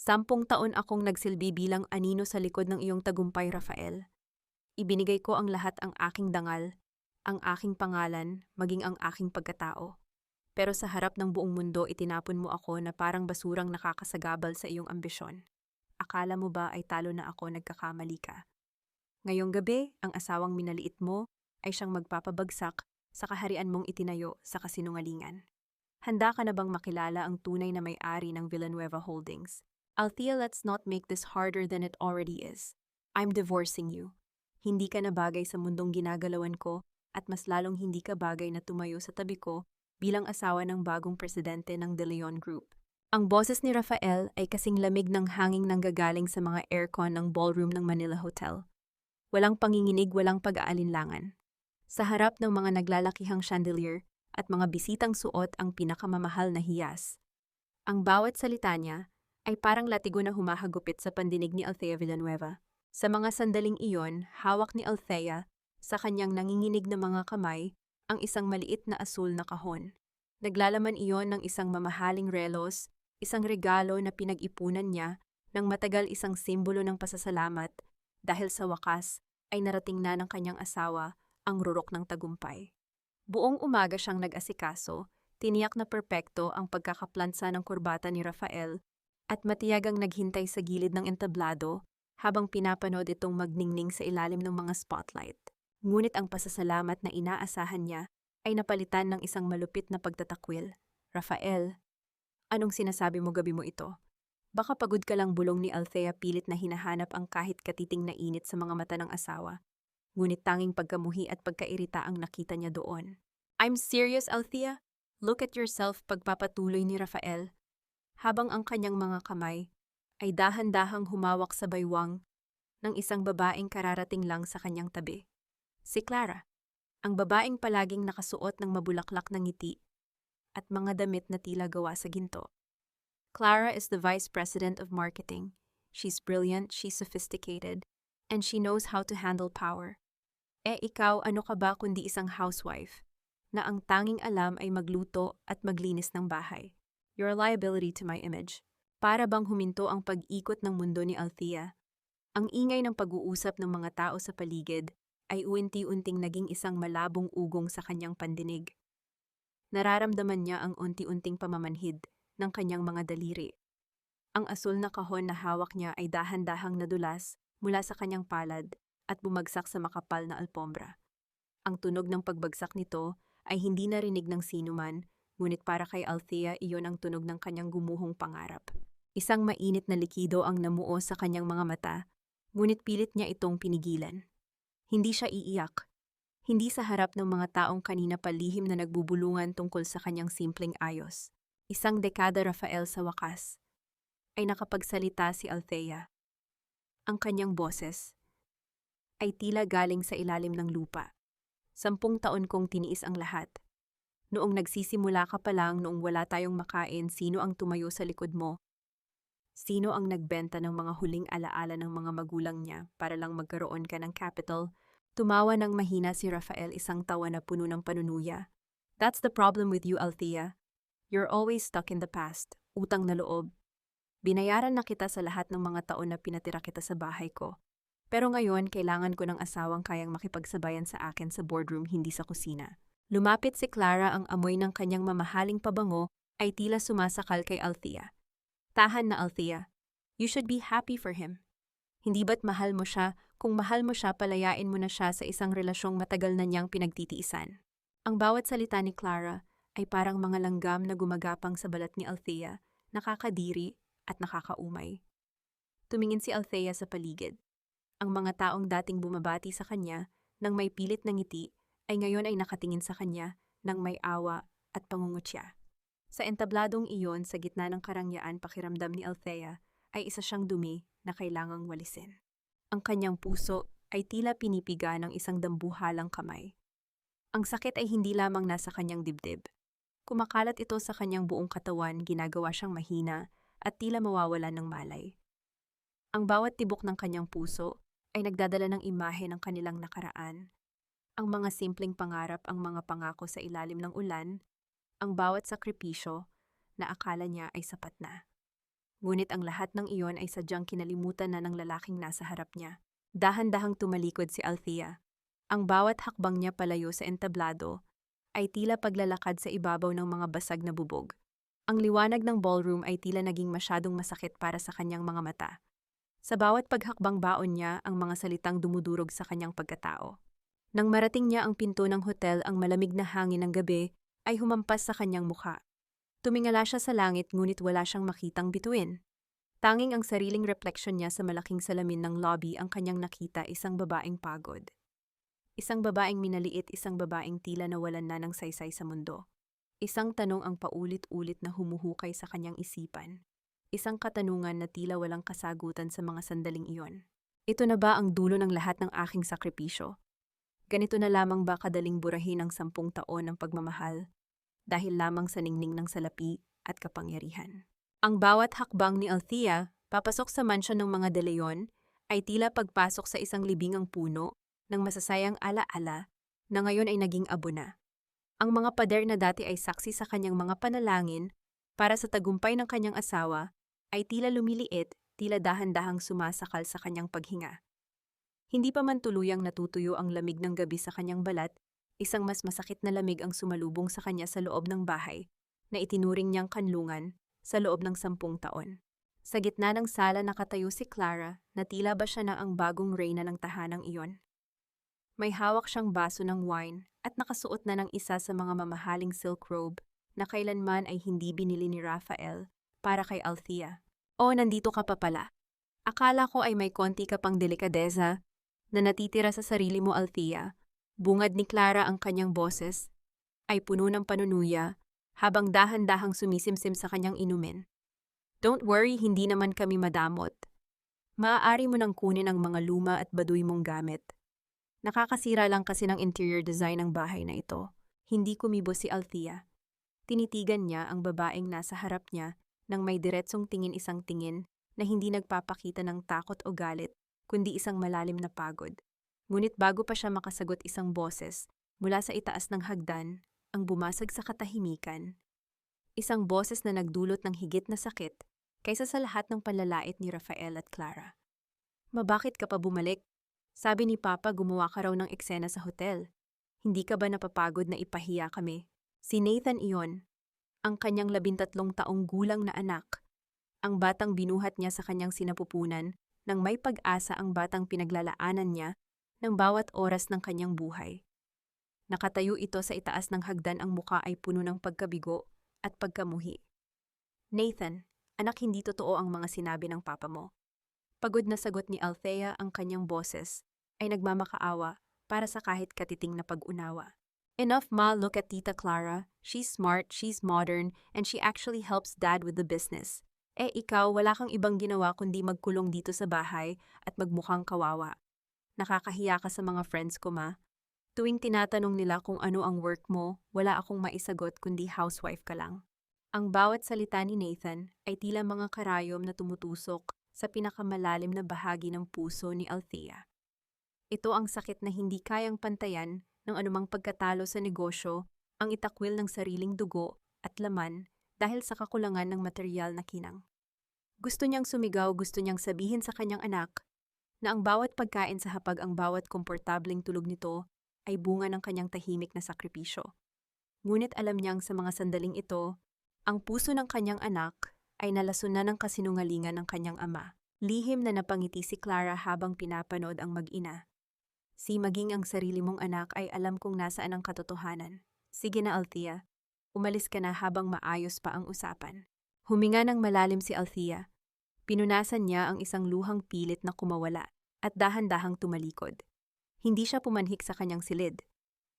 10 taon akong nagsilbi bilang anino sa likod ng iyong tagumpay, Rafael. Ibinigay ko ang lahat ang aking dangal, ang aking pangalan, maging ang aking pagkatao. Pero sa harap ng buong mundo, itinapon mo ako na parang basurang nakakasagabal sa iyong ambisyon. Akala mo ba ay talo na ako, nagkakamali ka? Ngayong gabi, ang asawang minaliit mo ay siyang magpapabagsak sa kaharian mong itinayo sa kasinungalingan. Handa ka na bang makilala ang tunay na may-ari ng Villanueva Holdings? Althea, let's not make this harder than it already is. I'm divorcing you. Hindi ka na bagay sa mundong ginagalawan ko at mas lalong hindi ka bagay na tumayo sa tabi ko bilang asawa ng bagong presidente ng De Leon Group. Ang boses ni Rafael ay kasing lamig ng hanging nanggagaling sa mga aircon ng ballroom ng Manila Hotel. Walang panginginig, walang pag-aalinlangan. Sa harap ng mga naglalakihang chandelier at mga bisitang suot ang pinakamamahal na hiyas. Ang bawat salita niya ay parang latigo na humahagupit sa pandinig ni Althea Villanueva. Sa mga sandaling iyon, hawak ni Althea sa kanyang nanginginig na mga kamay ang isang maliit na asul na kahon. Naglalaman iyon ng isang mamahaling relos, isang regalo na pinag-ipunan niya ng matagal, isang simbolo ng pasasalamat dahil sa wakas ay narating na ng kanyang asawa ang rurok ng tagumpay. Buong umaga siyang nag-asikaso, tiniyak na perpekto ang pagkakaplansa ng kurbata ni Rafael at matiyagang naghintay sa gilid ng entablado habang pinapanood itong magningning sa ilalim ng mga spotlight. Ngunit ang pasasalamat na inaasahan niya ay napalitan ng isang malupit na pagtatakwil. Rafael, anong sinasabi mo gabi mo ito? Baka pagod ka lang, bulong ni Althea, pilit na hinahanap ang kahit katiting na init sa mga mata ng asawa. Ngunit tanging pagkamuhi at pagkairita ang nakita niya doon. I'm serious, Althea. Look at yourself, pagpapatuloy ni Rafael, habang ang kanyang mga kamay ay dahan-dahang humawak sa baywang ng isang babaeng kararating lang sa kanyang tabi. Si Clara, ang babaeng palaging nakasuot ng mabulaklak na ngiti at mga damit na tila gawa sa ginto. Clara is the Vice President of Marketing. She's brilliant, she's sophisticated, and she knows how to handle power. Ikaw, ano ka ba kundi isang housewife na ang tanging alam ay magluto at maglinis ng bahay? You're a liability to my image. Para bang huminto ang pag-ikot ng mundo ni Althea. Ang ingay ng pag-uusap ng mga tao sa paligid ay unti-unting naging isang malabong ugong sa kanyang pandinig. Nararamdaman niya ang unti-unting pamamanhid ng kanyang mga daliri. Ang asul na kahon na hawak niya ay dahan-dahang nadulas mula sa kanyang palad at bumagsak sa makapal na alpombra. Ang tunog ng pagbagsak nito ay hindi narinig ng sinuman, ngunit para kay Althea iyon ang tunog ng kanyang gumuhong pangarap. Isang mainit na likido ang namuo sa kanyang mga mata, ngunit pilit niya itong pinigilan. Hindi siya iiyak. Hindi sa harap ng mga taong kanina palihim na nagbubulungan tungkol sa kanyang simpleng ayos. Isang dekada, Rafael, sa wakas ay nakapagsalita si Althea. Ang kanyang boses ay tila galing sa ilalim ng lupa. 10 taon kong tiniis ang lahat. Noong nagsisimula ka pa lang, noong wala tayong makain, sino ang tumayo sa likod mo? Sino ang nagbenta ng mga huling alaala ng mga magulang niya para lang magkaroon ka ng capital? Tumawa ng mahina si Rafael, isang tawa na puno ng panunuya. That's the problem with you, Althea. You're always stuck in the past, utang na loob. Binayaran na kita sa lahat ng mga taon na pinatira kita sa bahay ko. Pero ngayon, kailangan ko ng asawang kayang makipagsabayan sa akin sa boardroom, hindi sa kusina. Lumapit si Clara, ang amoy ng kanyang mamahaling pabango ay tila sumasakal kay Althea. Tahan na, Althea. You should be happy for him. Hindi ba't mahal mo siya? Kung mahal mo siya, palayain mo na siya sa isang relasyong matagal na niyang pinagtitiisan. Ang bawat salita ni Clara ay parang mga langgam na gumagapang sa balat ni Althea, nakakadiri at nakakaumay. Tumingin si Althea sa paligid. Ang mga taong dating bumabati sa kanya nang may pilit na ngiti ay ngayon ay nakatingin sa kanya nang may awa at pangungutya. Sa entabladong iyon, sa gitna ng karangyaan, pakiramdam ni Althea ay isa siyang dumi na kailangang walisin. Ang kanyang puso ay tila pinipiga ng isang dambuhalang kamay. Ang sakit ay hindi lamang nasa kanyang dibdib. Kumakalat ito sa kanyang buong katawan, ginagawa siyang mahina at tila mawawalan ng malay. Ang bawat tibok ng kanyang puso ay nagdadala ng imahe ng kanilang nakaraan. Ang mga simpleng pangarap, ang mga pangako sa ilalim ng ulan, ang bawat sakripisyo na akala niya ay sapat na. ngunit ang lahat ng iyon ay sadyang kinalimutan na ng lalaking nasa harap niya. Dahan-dahang tumalikod si Althea. Ang bawat hakbang niya palayo sa entablado ay tila paglalakad sa ibabaw ng mga basag na bubog. Ang liwanag ng ballroom ay tila naging masyadong masakit para sa kanyang mga mata. Sa bawat paghakbang baon niya, ang mga salitang dumudurog sa kanyang pagkatao. Nang marating niya ang pinto ng hotel, ang malamig na hangin ng gabi ay humampas sa kanyang mukha. Tumingala siya sa langit ngunit wala siyang makitang bituin. Tanging ang sariling refleksyon niya sa malaking salamin ng lobby ang kanyang nakita, isang babaeng pagod. Isang babaeng minaliit, isang babaeng tila nawalan na ng saysay sa mundo. Isang tanong ang paulit-ulit na humuhukay sa kanyang isipan. Isang katanungan na tila walang kasagutan sa mga sandaling iyon. Ito na ba ang dulo ng lahat ng aking sakripisyo? Ganito na lamang ba kadaling burahin ang 10 taon ng pagmamahal dahil lamang sa ningning ng salapi at kapangyarihan? Ang bawat hakbang ni Althea papasok sa mansyon ng mga De Leon ay tila pagpasok sa isang libingang puno ng masasayang ala-ala na ngayon ay naging abo na. Ang mga pader na dati ay saksi sa kanyang mga panalangin para sa tagumpay ng kanyang asawa ay tila lumiliit, tila dahan-dahang sumasakal sa kanyang paghinga. Hindi pa man tuluyang natutuyo ang lamig ng gabi sa kanyang balat, isang mas masakit na lamig ang sumalubong sa kanya sa loob ng bahay na itinuring niyang kanlungan sa loob ng 10 taon. Sa gitna ng sala nakatayo si Clara na tila ba siya na ang bagong reyna ng tahanang iyon. May hawak siyang baso ng wine at nakasuot na ng isa sa mga mamahaling silk robe na kailanman ay hindi binili ni Raphael para kay Althea. O, nandito ka pa pala. Akala ko ay may konti ka pang delikadeza na natitira sa sarili mo, Althea. Bungad ni Clara, ang kanyang boses ay puno ng panunuya habang dahan-dahang sumisimsim sa kanyang inumin. Don't worry, hindi naman kami madamot. Maaari mo nang kunin ang mga luma at baduy mong gamit. Nakakasira lang kasi ng interior design ng bahay na ito. Hindi kumibo si Althea. Tinitigan niya ang babaeng nasa harap niya nang may diretsong tingin, isang tingin na hindi nagpapakita ng takot o galit, kundi isang malalim na pagod. Ngunit bago pa siya makasagot, isang boses mula sa itaas ng hagdan ang bumasag sa katahimikan. Isang boses na nagdulot ng higit na sakit kaysa sa lahat ng panlalait ni Raphael at Clara. Mabakit ka pa bumalik? Sabi ni Papa, gumawa ka raw ng eksena sa hotel. Hindi ka ba napapagod na ipahiya kami? Si Nathan iyon, ang kanyang 13 taong gulang na anak. Ang batang binuhat niya sa kanyang sinapupunan nang may pag-asa, ang batang pinaglalaanan niya ng bawat oras ng kanyang buhay. Nakatayo ito sa itaas ng hagdan, ang muka ay puno ng pagkabigo at pagkamuhi. Nathan, anak, hindi totoo ang mga sinabi ng papa mo. Pagod na sagot ni Althea, ang kanyang boses ay nagmamakaawa para sa kahit katiting na pag-unawa. Enough, ma, look at Tita Clara. She's smart, she's modern, and she actually helps Dad with the business. Ikaw, wala kang ibang ginawa kundi magkulong dito sa bahay at magmukhang kawawa. Nakakahiya ka sa mga friends ko, ma. Tuwing tinatanong nila kung ano ang work mo, wala akong maisagot kundi housewife ka lang. Ang bawat salita ni Nathan ay tila mga karayom na tumutusok sa pinakamalalim na bahagi ng puso ni Althea. Ito ang sakit na hindi kayang pantayan ng anumang pagkatalo sa negosyo, ang itakwil ng sariling dugo at laman dahil sa kakulangan ng material na kinang. Gusto niyang sumigaw, gusto niyang sabihin sa kanyang anak na ang bawat pagkain sa hapag, ang bawat komportabling tulog nito ay bunga ng kanyang tahimik na sakripisyo. Ngunit alam niyang sa mga sandaling ito, ang puso ng kanyang anak ay nalason na ng kasinungalingan ng kanyang ama. Lihim na napangiti si Clara habang pinapanood ang mag-ina. Si maging ang sarili mong anak ay alam kung nasaan ang katotohanan. Sige na, Althea. Umalis ka na habang maayos pa ang usapan. Huminga ng malalim si Althea. Pinunasan niya ang isang luhang pilit na kumawala at dahan-dahang tumalikod. Hindi siya pumanhik sa kanyang silid.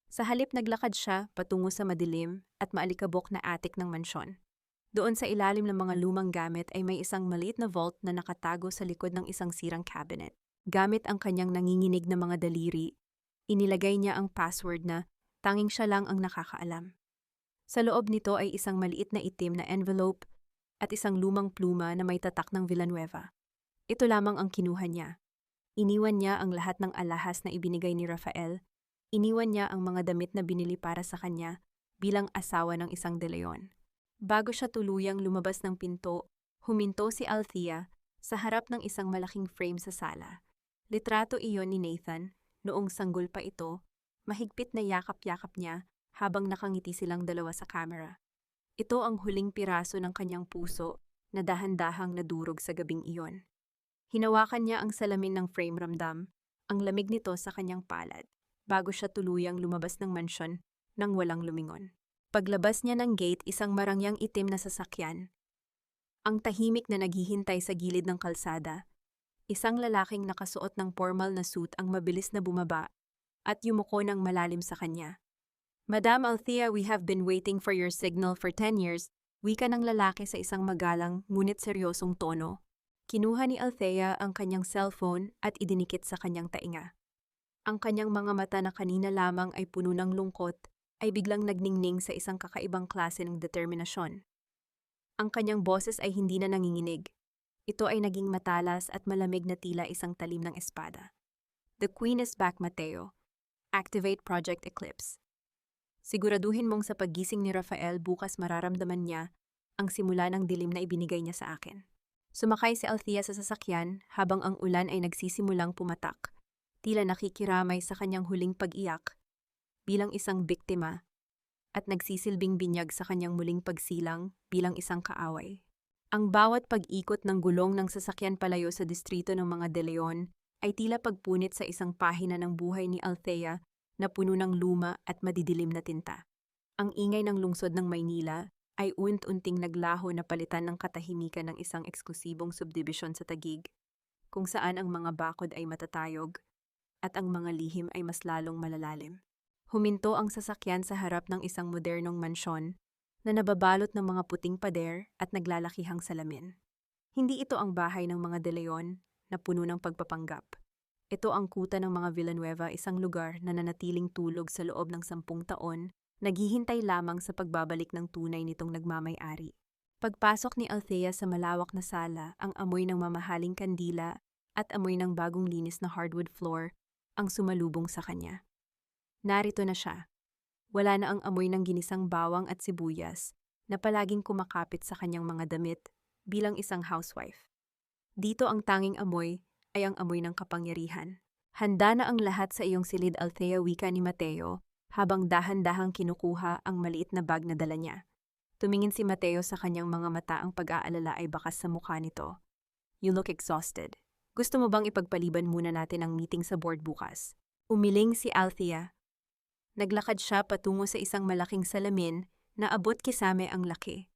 Sa halip, naglakad siya patungo sa madilim at maalikabok na attic ng mansyon. Doon sa ilalim ng mga lumang gamit ay may isang maliit na vault na nakatago sa likod ng isang sirang cabinet. Gamit ang kanyang nanginginig na mga daliri, inilagay niya ang password na tanging siya lang ang nakakaalam. Sa loob nito ay isang maliit na itim na envelope at isang lumang pluma na may tatak ng Villanueva. Ito lamang ang kinuha niya. Iniwan niya ang lahat ng alahas na ibinigay ni Raphael. Iniwan niya ang mga damit na binili para sa kanya bilang asawa ng isang De Leon. Bago siya tuluyang lumabas ng pinto, Huminto si Althea sa harap ng isang malaking frame sa sala. Litrato iyon ni Nathan, noong sanggol pa ito, mahigpit na yakap-yakap niya habang nakangiti silang dalawa sa camera. Ito ang huling piraso ng kanyang puso na dahan-dahang nadurog sa gabing iyon. Hinawakan niya ang salamin ng frame, ramdam ang lamig nito sa kanyang palad bago siya tuluyang lumabas ng mansyon nang walang lumingon. Paglabas niya ng gate, isang marangyang itim na sasakyan ang tahimik na naghihintay sa gilid ng kalsada. Isang lalaking nakasuot ng formal na suit ang mabilis na bumaba at yumuko ng malalim sa kanya. "Madam Althea, we have been waiting for your signal for 10 years, wika ng lalaki sa isang magalang ngunit seryosong tono. Kinuha ni Althea ang kanyang cellphone at idinikit sa kanyang tainga. Ang kanyang mga mata na kanina lamang ay puno ng lungkot ay biglang nagningning sa isang kakaibang klase ng determinasyon. Ang kanyang boses ay hindi na nanginginig. Ito ay naging matalas at malamig na tila isang talim ng espada. "The Queen is back, Mateo. Activate Project Eclipse. Siguraduhin mong sa paggising ni Rafael bukas mararamdaman niya ang simula ng dilim na ibinigay niya sa akin." Sumakay si Althea sa sasakyan habang ang ulan ay nagsisimulang pumatak, tila nakikiramay sa kanyang huling pag-iyak bilang isang biktima at nagsisilbing binyag sa kanyang muling pagsilang bilang isang kaaway. Ang bawat pag-ikot ng gulong ng sasakyan palayo sa distrito ng mga De Leon ay tila pagpunit sa isang pahina ng buhay ni Althea na puno ng luma at madidilim na tinta. Ang ingay ng lungsod ng Maynila ay unti-unting naglaho na palitan ng katahimikan ng isang eksklusibong subdivision sa Taguig, kung saan ang mga bakod ay matatayog at ang mga lihim ay mas lalong malalalim. Huminto ang sasakyan sa harap ng isang modernong mansyon na nababalot ng mga puting pader at naglalakihang salamin. Hindi ito ang bahay ng mga De Leon na puno ng pagpapanggap. Ito ang kuta ng mga Villanueva, isang lugar na nanatiling tulog sa loob ng 10 taon, naghihintay lamang sa pagbabalik ng tunay nitong nagmamay-ari. Pagpasok ni Althea sa malawak na sala, ang amoy ng mamahaling kandila at amoy ng bagong linis na hardwood floor ang sumalubong sa kanya. Narito na siya. Wala na ang amoy ng ginisang bawang at sibuyas na palaging kumakapit sa kanyang mga damit bilang isang housewife. Dito ang tanging amoy ay ang amoy ng kapangyarihan. "Handa na ang lahat sa iyong silid, Althea," wika ni Mateo habang dahan-dahang kinukuha ang maliit na bag na dala niya. Tumingin si Mateo sa kanyang mga mata, ang pag-aalala ay bakas sa mukha nito. "You look exhausted. Gusto mo bang ipagpaliban muna natin ang meeting sa board bukas?" Umiling si Althea. Naglakad siya patungo sa isang malaking salamin na abot kisame ang laki.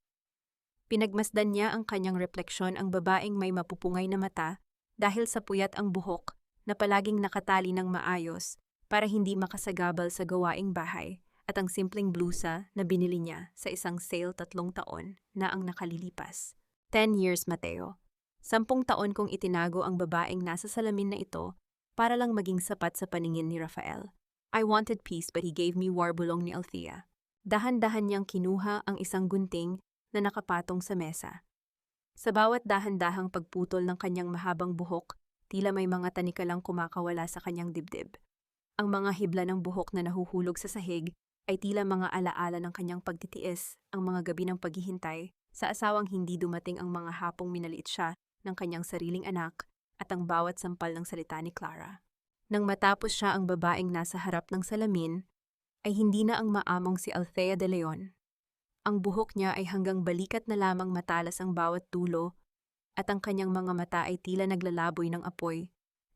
Pinagmasdan niya ang kanyang refleksyon, ang babaeng may mapupungay na mata dahil sa puyat ang buhok na palaging nakatali ng maayos para hindi makasagabal sa gawaing bahay, at ang simpleng blusa na binili niya sa isang sale 3 taon na ang nakalilipas. 10 years, Mateo. 10 taon kong itinago ang babaeng nasa salamin na ito para lang maging sapat sa paningin ni Rafael. "I wanted peace but he gave me war," bulong ni Althea. Dahan-dahan niyang kinuha ang isang gunting na nakapatong sa mesa. Sa bawat dahan-dahang pagputol ng kanyang mahabang buhok, tila may mga tanikalang kumakawala sa kanyang dibdib. Ang mga hibla ng buhok na nahuhulog sa sahig ay tila mga alaala ng kanyang pagtitiis, ang mga gabi ng paghihintay sa asawang hindi dumating, ang mga hapong minaliit siya ng kanyang sariling anak, at ang bawat sampal ng salita ni Clara. Nang matapos siya, ang babaeng nasa harap ng salamin ay hindi na ang maamong si Althea de Leon. Ang buhok niya ay hanggang balikat na lamang, matalas ang bawat dulo, at ang kanyang mga mata ay tila naglalaboy ng apoy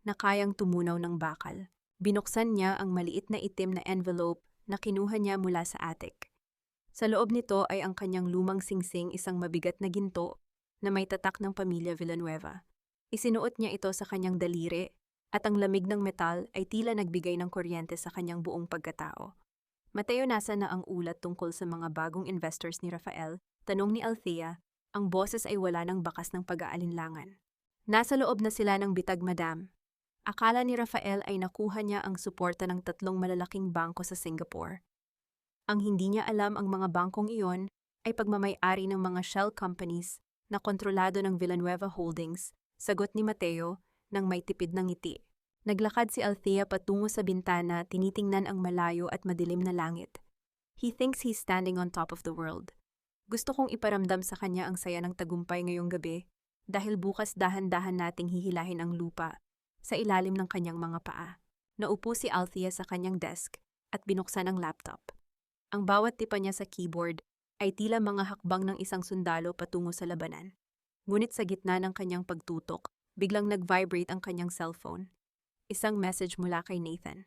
na kayang tumunaw ng bakal. Binuksan niya ang maliit na itim na envelope na kinuha niya mula sa attic. Sa loob nito ay ang kanyang lumang singsing, isang mabigat na ginto na may tatak ng pamilya Villanueva. Isinuot niya ito sa kanyang daliri, at ang lamig ng metal ay tila nagbigay ng kuryente sa kanyang buong pagkatao. "Mateo, nasa na ang ulat tungkol sa mga bagong investors ni Rafael?" tanong ni Althea. Ang boses ay wala ng bakas ng pag-aalinlangan. "Nasa loob na sila ng bitag, madam." Akala ni Rafael ay nakuha niya ang suporta ng 3 malalaking bangko sa Singapore. Ang hindi niya alam, ang mga bangkong iyon ay pagmamay-ari ng mga shell companies na kontrolado ng Villanueva Holdings, sagot ni Mateo nang may tipid ng ngiti. Naglakad si Althea patungo sa bintana, tinitingnan ang malayo at madilim na langit. "He thinks he's standing on top of the world. Gusto kong iparamdam sa kanya ang saya ng tagumpay ngayong gabi dahil bukas dahan-dahan nating hihilahin ang lupa sa ilalim ng kanyang mga paa. Naupo si Althea sa kanyang desk at binuksan ang laptop. Ang bawat tipa niya sa keyboard ay tila mga hakbang ng isang sundalo patungo sa labanan. Ngunit sa gitna ng kanyang pagtutok, biglang nag-vibrate ang kanyang cellphone. Isang message mula kay Nathan.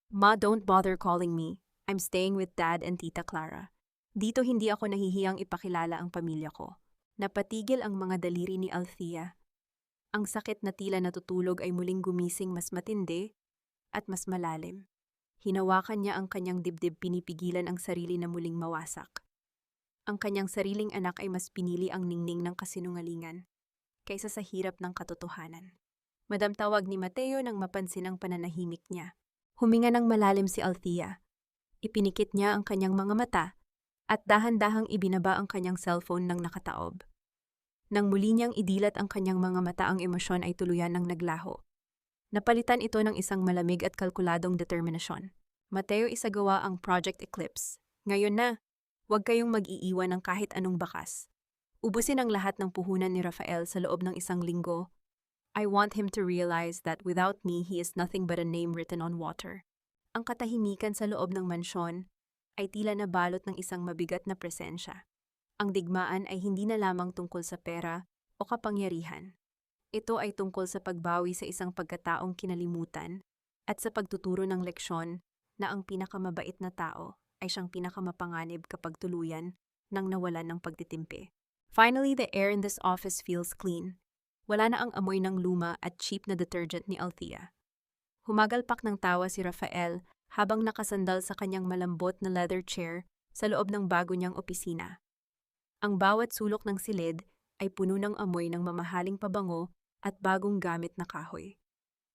"Ma, don't bother calling me. I'm staying with Dad and Tita Clara. Dito hindi ako nahihiyang ipakilala ang pamilya ko." Napatigil ang mga daliri ni Althea. Ang sakit na tila natutulog ay muling gumising mas matindi at mas malalim. Hinawakan niya ang kanyang dibdib, pinipigilan ang sarili na muling mawasak. Ang kanyang sariling anak ay mas pinili ang ningning ng kasinungalingan kaysa sa hirap ng katotohanan. Madam, tawag ni Mateo nang mapansin ang pananahimik niya. Huminga ng malalim si Althea. Ipinikit niya ang kanyang mga mata at dahan-dahang ibinaba ang kanyang cellphone ng nakataob. Nang muli niyang idilat ang kanyang mga mata, ang emosyon ay tuluyan ng naglaho. Napalitan ito ng isang malamig at kalkuladong determinasyon. Mateo, isagawa ang Project Eclipse. Ngayon na, huwag kayong mag-iiwan ng kahit anong bakas. Ubusin ang lahat ng puhunan ni Rafael sa loob ng 1 linggo. I want him to realize that without me, he is nothing but a name written on water. Ang katahimikan sa loob ng mansyon ay tila nabalot ng isang mabigat na presensya. Ang digmaan ay hindi na lamang tungkol sa pera o kapangyarihan. Ito ay tungkol sa pagbawi sa isang pagkataong kinalimutan at sa pagtuturo ng leksyon na ang pinakamabait na tao ay siyang pinakamapanganib kapag tuluyan nang nawalan ng pagtitimpi. Finally, the air in this office feels clean. Wala na ang amoy ng luma at cheap na detergent ni Althea. Humagalpak ng tawa si Rafael habang nakasandal sa kanyang malambot na leather chair sa loob ng bago niyang opisina. Ang bawat sulok ng silid ay puno ng amoy ng mamahaling pabango at bagong gamit na kahoy.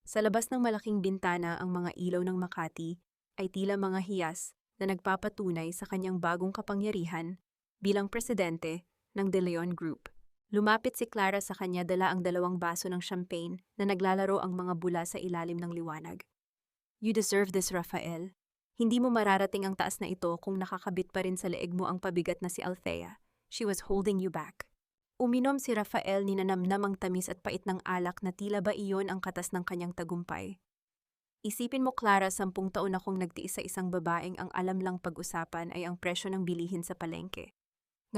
Sa labas ng malaking bintana, ang mga ilaw ng Makati ay tila mga hiyas na nagpapatunay sa kanyang bagong kapangyarihan bilang presidente ng De Leon Group. Lumapit si Clara sa kanya, dala ang 2 baso ng champagne na naglalaro ang mga bula sa ilalim ng liwanag. You deserve this, Rafael. Hindi mo mararating ang taas na ito kung nakakabit pa rin sa leeg mo ang pabigat na si Althea. She was holding you back. Uminom si Rafael, ninanamnam ang tamis at pait ng alak na tila ba iyon ang katas ng kanyang tagumpay. Isipin mo, Clara, 10 taon akong nagtiis sa isang babaeng ang alam lang pag-usapan ay ang presyo ng bilihin sa palengke.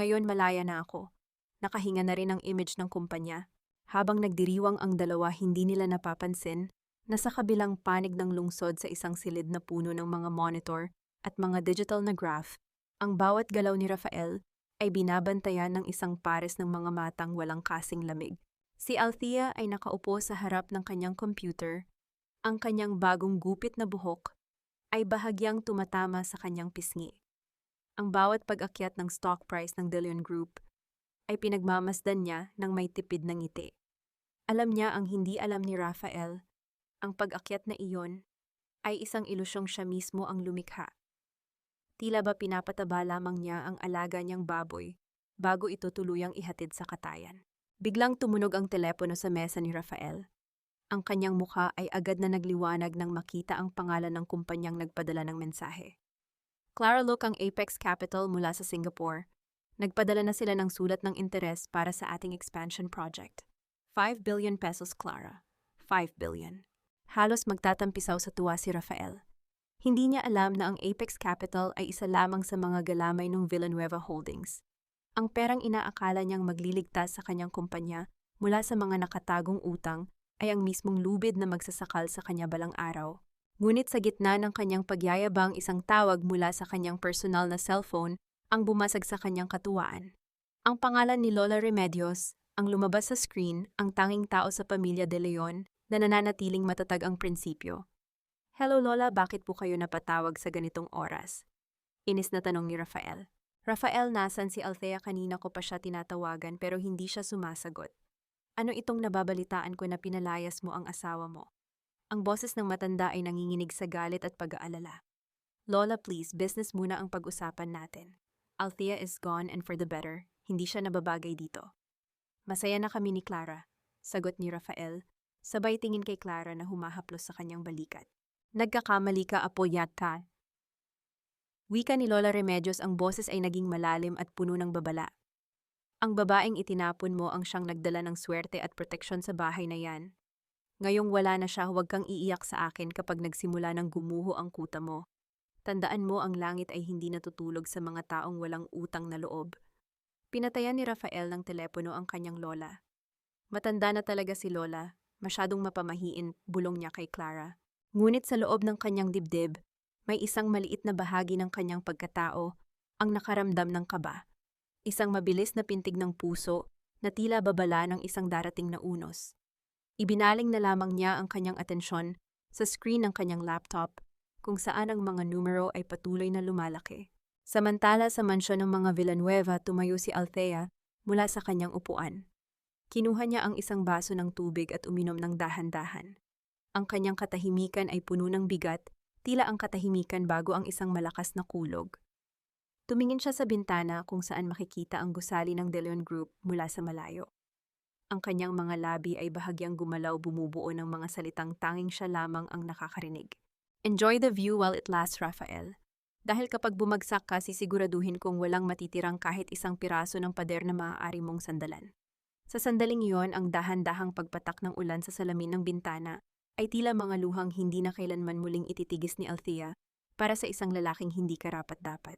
Ngayon malaya na ako. Nakahinga na rin ang image ng kumpanya. Habang nagdiriwang ang dalawa, hindi nila napapansin na sa kabilang panig ng lungsod, sa isang silid na puno ng mga monitor at mga digital na graph, ang bawat galaw ni Rafael ay binabantayan ng isang pares ng mga matang walang kasing lamig. Si Althea ay nakaupo sa harap ng kanyang computer. Ang kanyang bagong gupit na buhok ay bahagyang tumatama sa kanyang pisngi. Ang bawat pag-akyat ng stock price ng De Leon Group ay pinagmamasdan niya ng may tipid na ngiti. Alam niya ang hindi alam ni Rafael, ang pag-akyat na iyon ay isang ilusyong siya mismo ang lumikha. Tila ba pinapataba lamang niya ang alaga niyang baboy bago ito tuluyang ihatid sa katayan. Biglang tumunog ang telepono sa mesa ni Rafael. Ang kanyang mukha ay agad na nagliwanag nang makita ang pangalan ng kumpanyang nagpadala ng mensahe. Clara Look, ang Apex Capital mula sa Singapore. Nagpadala na sila ng sulat ng interes para sa ating expansion project. 5 billion pesos, Clara. 5 billion. Halos magtatampisaw sa tuwa si Rafael. Hindi niya alam na ang Apex Capital ay isa lamang sa mga galamay ng Villanueva Holdings. Ang perang inaakala niyang magliligtas sa kanyang kumpanya mula sa mga nakatagong utang ay ang mismong lubid na magsasakal sa kanya balang araw. Ngunit sa gitna ng kanyang pagyayabang, isang tawag mula sa kanyang personal na cellphone ang bumasag sa kanyang katuwaan. Ang pangalan ni Lola Remedios ang lumabas sa screen, ang tanging tao sa pamilya De Leon na nananatiling matatag ang prinsipyo. "Hello Lola, bakit po kayo napatawag sa ganitong oras?" Inis na tanong ni Rafael. "Rafael, nasan si Althea? Kanina ko pa siya tinatawagan pero hindi siya sumasagot. Ano itong nababalitaan ko na pinalayas mo ang asawa mo?" Ang boses ng matanda ay nanginginig sa galit at pag-aalala. "Lola, please, business muna ang pag-usapan natin. Althea is gone and for the better. Hindi siya nababagay dito." "Masaya na kami ni Clara," sagot ni Rafael, sabay tingin kay Clara na humahaplos sa kanyang balikat. "Nagkakamali ka, apo, yata." Wika ni Lola Remedios, ang boses ay naging malalim at puno ng babala. Ang babaeng itinapon mo ang siyang nagdala ng swerte at proteksyon sa bahay na yan. Ngayong wala na siya, huwag kang iiyak sa akin kapag nagsimula ng gumuho ang kuta mo. Tandaan mo ang langit ay hindi natutulog sa mga taong walang utang na loob. Pinatayan ni Rafael ng telepono ang kanyang lola. Matanda na talaga si Lola, masyadong mapamahiin, bulong niya kay Clara. Ngunit sa loob ng kanyang dibdib, may isang maliit na bahagi ng kanyang pagkatao, ang nakaramdam ng kaba. Isang mabilis na pintig ng puso na tila babala ng isang darating na unos. Ibinaling na lamang niya ang kanyang atensyon sa screen ng kanyang laptop kung saan ang mga numero ay patuloy na lumalaki. Samantala sa mansyon ng mga Villanueva, tumayo si Althea mula sa kanyang upuan. Kinuha niya ang isang baso ng tubig at uminom ng dahan-dahan. Ang kanyang katahimikan ay puno ng bigat, tila ang katahimikan bago ang isang malakas na kulog. Tumingin siya sa bintana kung saan makikita ang gusali ng De Leon Group mula sa malayo. Ang kanyang mga labi ay bahagyang gumalaw, bumubuo ng mga salitang tanging siya lamang ang nakakarinig. Enjoy the view while it lasts, Rafael. Dahil kapag bumagsak ka, sisiguraduhin kong walang matitirang kahit isang piraso ng pader na maaari mong sandalan. Sa sandaling iyon, ang dahan-dahang pagpatak ng ulan sa salamin ng bintana ay tila mga luhang hindi na kailanman muling ititigis ni Althea para sa isang lalaking hindi karapat-dapat.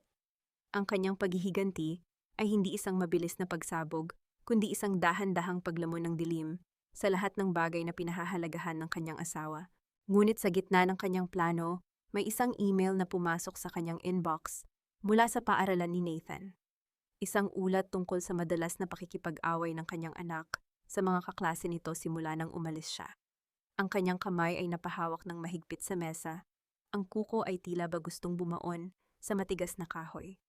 Ang kanyang paghihiganti ay hindi isang mabilis na pagsabog, kundi isang dahan-dahang paglamon ng dilim sa lahat ng bagay na pinahahalagahan ng kanyang asawa. Ngunit sa gitna ng kanyang plano, may isang email na pumasok sa kanyang inbox mula sa paaralan ni Nathan. Isang ulat tungkol sa madalas na pakikipag-away ng kanyang anak sa mga kaklase nito simula nang umalis siya. Ang kanyang kamay ay napahawak ng mahigpit sa mesa, ang kuko ay tila ba gustong bumaon sa matigas na kahoy.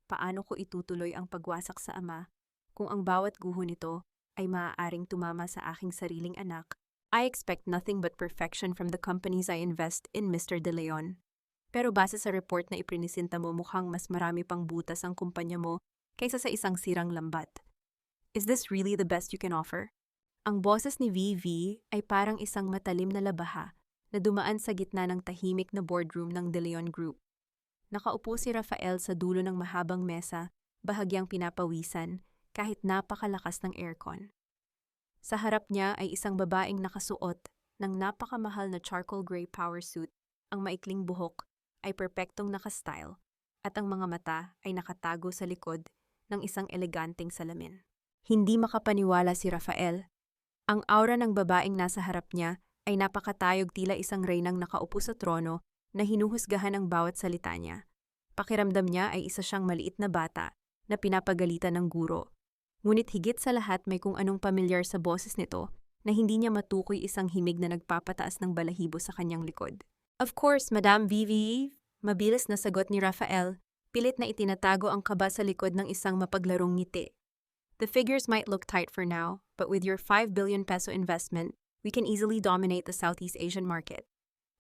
Paano ko itutuloy ang pagwasak sa ama kung ang bawat guho nito ay maaaring tumama sa aking sariling anak? I expect nothing but perfection from the companies I invest in, Mr. De Leon. Pero base sa report na iprinisinta mo, mukhang mas marami pang butas ang kumpanya mo kaysa sa isang sirang lambat. Is this really the best you can offer? Ang boses ni VV ay parang isang matalim na labaha na dumaan sa gitna ng tahimik na boardroom ng De Leon Group. Nakaupo si Rafael sa dulo ng mahabang mesa, bahagyang pinapawisan kahit napakalakas ng aircon. Sa harap niya ay isang babaeng nakasuot ng napakamahal na charcoal gray power suit. Ang maikling buhok ay perpektong nakastyle at ang mga mata ay nakatago sa likod ng isang eleganteng salamin. Hindi makapaniwala si Rafael. Ang aura ng babaeng nasa harap niya ay napakatayog, tila isang reynang nakaupo sa trono na hinuhusgahan ang bawat salita niya. Pakiramdam niya ay isa siyang maliit na bata na pinapagalitan ng guro. Ngunit higit sa lahat, may kung anong pamilyar sa boses nito na hindi niya matukoy isang himig na nagpapataas ng balahibo sa kanyang likod. Of course, Madam Vivi, mabilis na sagot ni Rafael, pilit na itinatago ang kaba sa likod ng isang mapaglarong ngiti. The figures might look tight for now, but with your 5 billion peso investment, we can easily dominate the Southeast Asian market.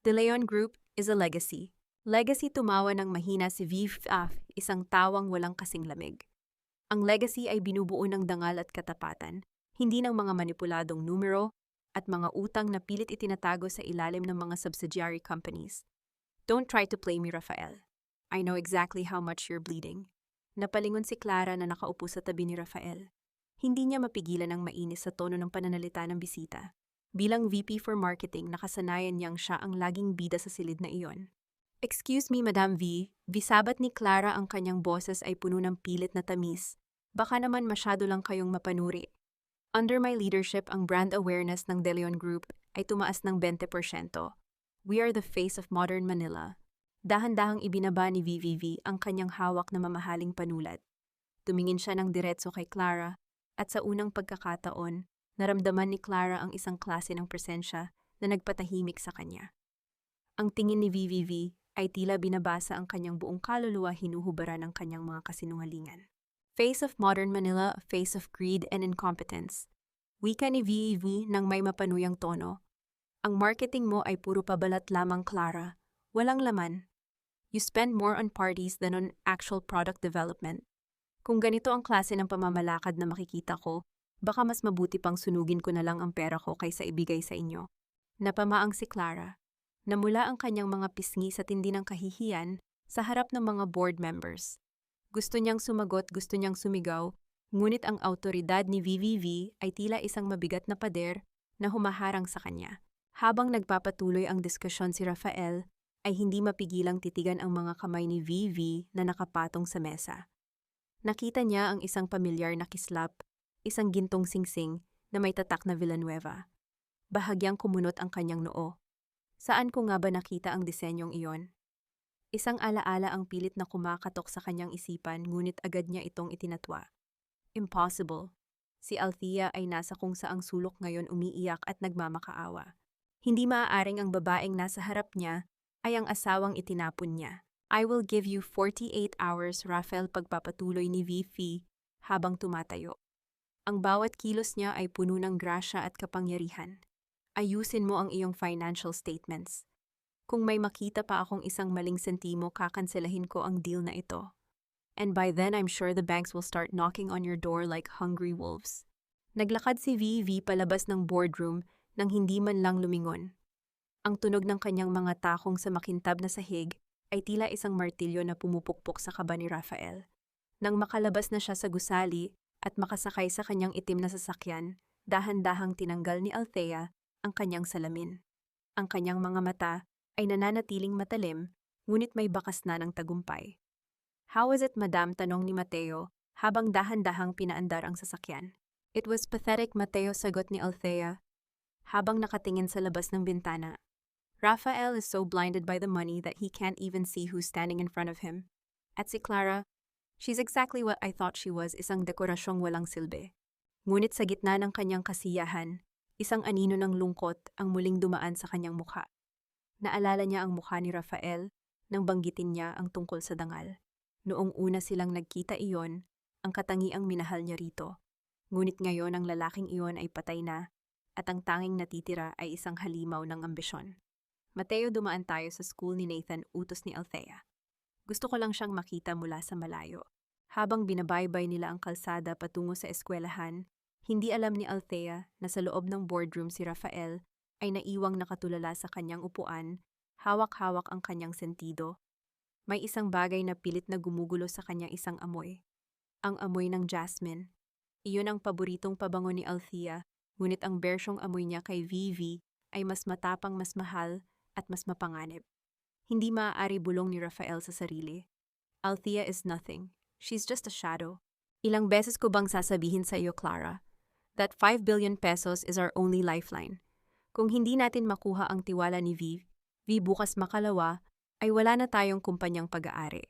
De Leon Group is a legacy. Legacy, tumawa ng mahina si Viv, isang tawang walang kasing lamig. Ang legacy ay binubuo ng dangal at katapatan, hindi ng mga manipuladong numero at mga utang na pilit itinatago sa ilalim ng mga subsidiary companies. Don't try to play me, Rafael. I know exactly how much you're bleeding. Napalingon si Clara na nakaupo sa tabi ni Rafael. Hindi niya mapigilan ang mainis sa tono ng pananalita ng bisita. Bilang VP for Marketing, nakasanayan niyang siya ang laging bida sa silid na iyon. Excuse me, Madam V. Bisabat ni Clara, ang kanyang boses ay puno ng pilit na tamis. Baka naman masyado lang kayong mapanuri. Under my leadership, ang brand awareness ng De Leon Group ay tumaas ng 20%. We are the face of modern Manila. Dahan-dahang ibinaba ni VVV ang kanyang hawak na mamahaling panulat. Tumingin siya ng diretso kay Clara at sa unang pagkakataon, naramdaman ni Clara ang isang klase ng presensya na nagpatahimik sa kanya. Ang tingin ni VVV ay tila binabasa ang kanyang buong kaluluwa, hinuhubara ng kanyang mga kasinungalingan. Face of modern Manila, a face of greed and incompetence. Wika ni VVV nang may mapanuyang tono. Ang marketing mo ay puro pabalat lamang, Clara. Walang laman. You spend more on parties than on actual product development. Kung ganito ang klase ng pamamalakad na makikita ko, baka mas mabuti pang sunugin ko na lang ang pera ko kaysa ibigay sa inyo. Napamaang si Clara. Namula ang kanyang mga pisngi sa tindi ng kahihiyan sa harap ng mga board members. Gusto niyang sumagot, gusto niyang sumigaw, Ngunit ang autoridad ni VVV ay tila isang mabigat na pader na humaharang sa kanya. Habang nagpapatuloy ang diskusyon si Rafael, ay hindi mapigilang titigan ang mga kamay ni VV na nakapatong sa mesa. Nakita niya ang isang pamilyar na kislap, isang gintong singsing na may tatak na Villanueva. Bahagyang kumunot ang kanyang noo. Saan ko nga ba nakita ang disenyong iyon? Isang alaala ang pilit na kumakatok sa kanyang isipan, ngunit agad niya itong itinatwa. Impossible. Si Althea ay nasa kung saang sulok ngayon, umiiyak at nagmamakaawa. Hindi maaaring ang babaeng nasa harap niya ay ang asawang itinapon niya. I will give you 48 hours, Rafael, pagpapatuloy ni VV habang tumatayo. Ang bawat kilos niya ay puno ng grasya at kapangyarihan. Ayusin mo ang iyong financial statements. Kung may makita pa akong isang maling sentimo, kakanselahin ko ang deal na ito. And by then, I'm sure the banks will start knocking on your door like hungry wolves. Naglakad si VV palabas ng boardroom nang hindi man lang lumingon. Ang tunog ng kanyang mga takong sa makintab na sahig ay tila isang martilyo na pumupukpok sa kaba ni Rafael. Nang makalabas na siya sa gusali at makasakay sa kanyang itim na sasakyan, dahan-dahang tinanggal ni Althea ang kanyang salamin. Ang kanyang mga mata ay nananatiling matalim, ngunit may bakas na ng tagumpay. How is it, madam? Tanong ni Mateo habang dahan-dahang pinaandar ang sasakyan. It was pathetic, Mateo, sagot ni Althea habang nakatingin sa labas ng bintana. Rafael is so blinded by the money that he can't even see who's standing in front of him. At si Clara, she's exactly what I thought she was, isang dekorasyong walang silbi. Ngunit sa gitna ng kanyang kasiyahan, isang anino ng lungkot ang muling dumaan sa kanyang mukha. Naalala niya ang mukha ni Rafael nang banggitin niya ang tungkol sa dangal. Noong una silang nagkita iyon, ang katangiang minahal niya rito. Ngunit ngayon ang lalaking iyon ay patay na at ang tanging natitira ay isang halimaw ng ambisyon. Mateo, dumaan tayo sa school ni Nathan, utos ni Althea. Gusto ko lang siyang makita mula sa malayo. Habang binabaybay nila ang kalsada patungo sa eskwelahan, hindi alam ni Althea na sa loob ng boardroom si Rafael ay naiwang nakatulala sa kanyang upuan, hawak-hawak ang kanyang sentido. May isang bagay na pilit na gumugulo sa kanyang isang amoy. Ang amoy ng jasmine. Iyon ang paboritong pabango ni Althea, ngunit ang bersyong amoy niya kay VV ay mas matapang, mas mahal, at mas mapanganib. Hindi maaari bulong ni Rafael sa sarili. Althea is nothing. She's just a shadow. Ilang beses ko bang sasabihin sa iyo, Clara, that 5 billion pesos is our only lifeline. Kung hindi natin makuha ang tiwala ni V bukas makalawa, ay wala na tayong kumpanyang pag-aari.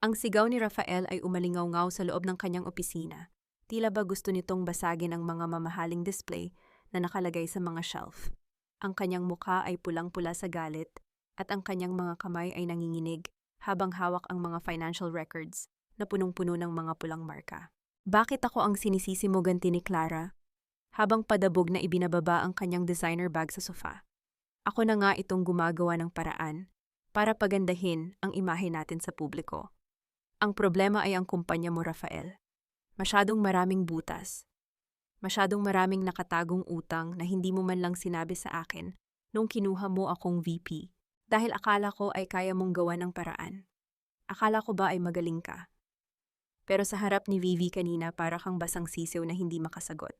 Ang sigaw ni Rafael ay umalingaw-ngaw sa loob ng kanyang opisina. Tila ba gusto nitong basagin ang mga mamahaling display na nakalagay sa mga shelf. Ang kanyang mukha ay pulang-pula sa galit at ang kanyang mga kamay ay nanginginig habang hawak ang mga financial records na punong-puno ng mga pulang marka. Bakit ako ang sinisisi mo, ganti ni Clara? Habang padabog na ibinababa ang kanyang designer bag sa sofa. Ako na nga itong gumagawa ng paraan para pagandahin ang imahe natin sa publiko. Ang problema ay ang kumpanya mo, Rafael. Masyadong maraming butas. Masyadong maraming nakatagong utang na hindi mo man lang sinabi sa akin nung kinuha mo akong VP. Dahil akala ko ay kaya mong gawa ng paraan. Akala ko ba ay magaling ka? Pero sa harap ni Vivi kanina para kang basang sisiw na hindi makasagot.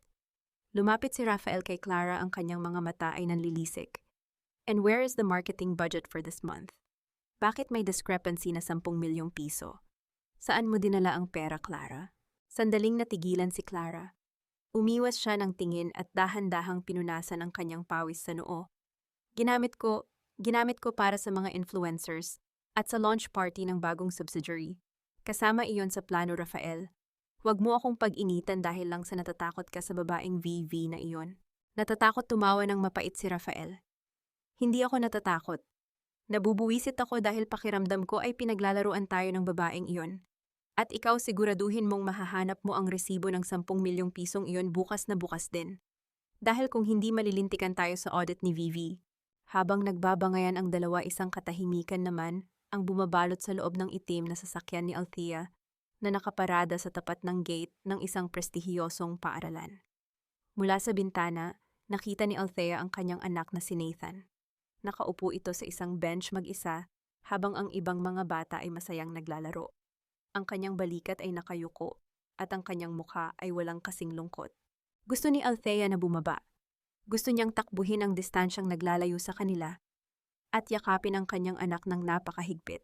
Lumapit si Rafael kay Clara, ang kanyang mga mata ay nanlilisik. And where is the marketing budget for this month? Bakit may discrepancy na 10 milyong piso? Saan mo dinala ang pera, Clara? Sandaling natigilan si Clara. Umiwas siya ng tingin at dahan-dahang pinunasan ang kanyang pawis sa noo. Ginamit ko para sa mga influencers at sa launch party ng bagong subsidiary. Kasama iyon sa plano, Rafael. Huwag mo akong pag-initan dahil lang sa natatakot ka sa babaeng VV na iyon. Natatakot, tumawa ng mapait si Rafael. Hindi ako natatakot. Nabubuwisit ako dahil pakiramdam ko ay pinaglalaruan tayo ng babaeng iyon. At ikaw, siguraduhin mong mahahanap mo ang resibo ng 10 milyong pisong iyon bukas na bukas din. Dahil kung hindi, malilintikan tayo sa audit ni VV. Habang nagbabangayan ang dalawa, isang katahimikan naman ang bumabalot sa loob ng itim na sasakyan ni Althea na nakaparada sa tapat ng gate ng isang prestihiyosong paaralan. Mula sa bintana, nakita ni Althea ang kanyang anak na si Nathan. Nakaupo ito sa isang bench mag-isa habang ang ibang mga bata ay masayang naglalaro. Ang kanyang balikat ay nakayuko at ang kanyang mukha ay walang kasing lungkot. Gusto ni Althea na bumaba. Gusto niyang takbuhin ang distansyang naglalayo sa kanila at yakapin ang kanyang anak ng napakahigpit.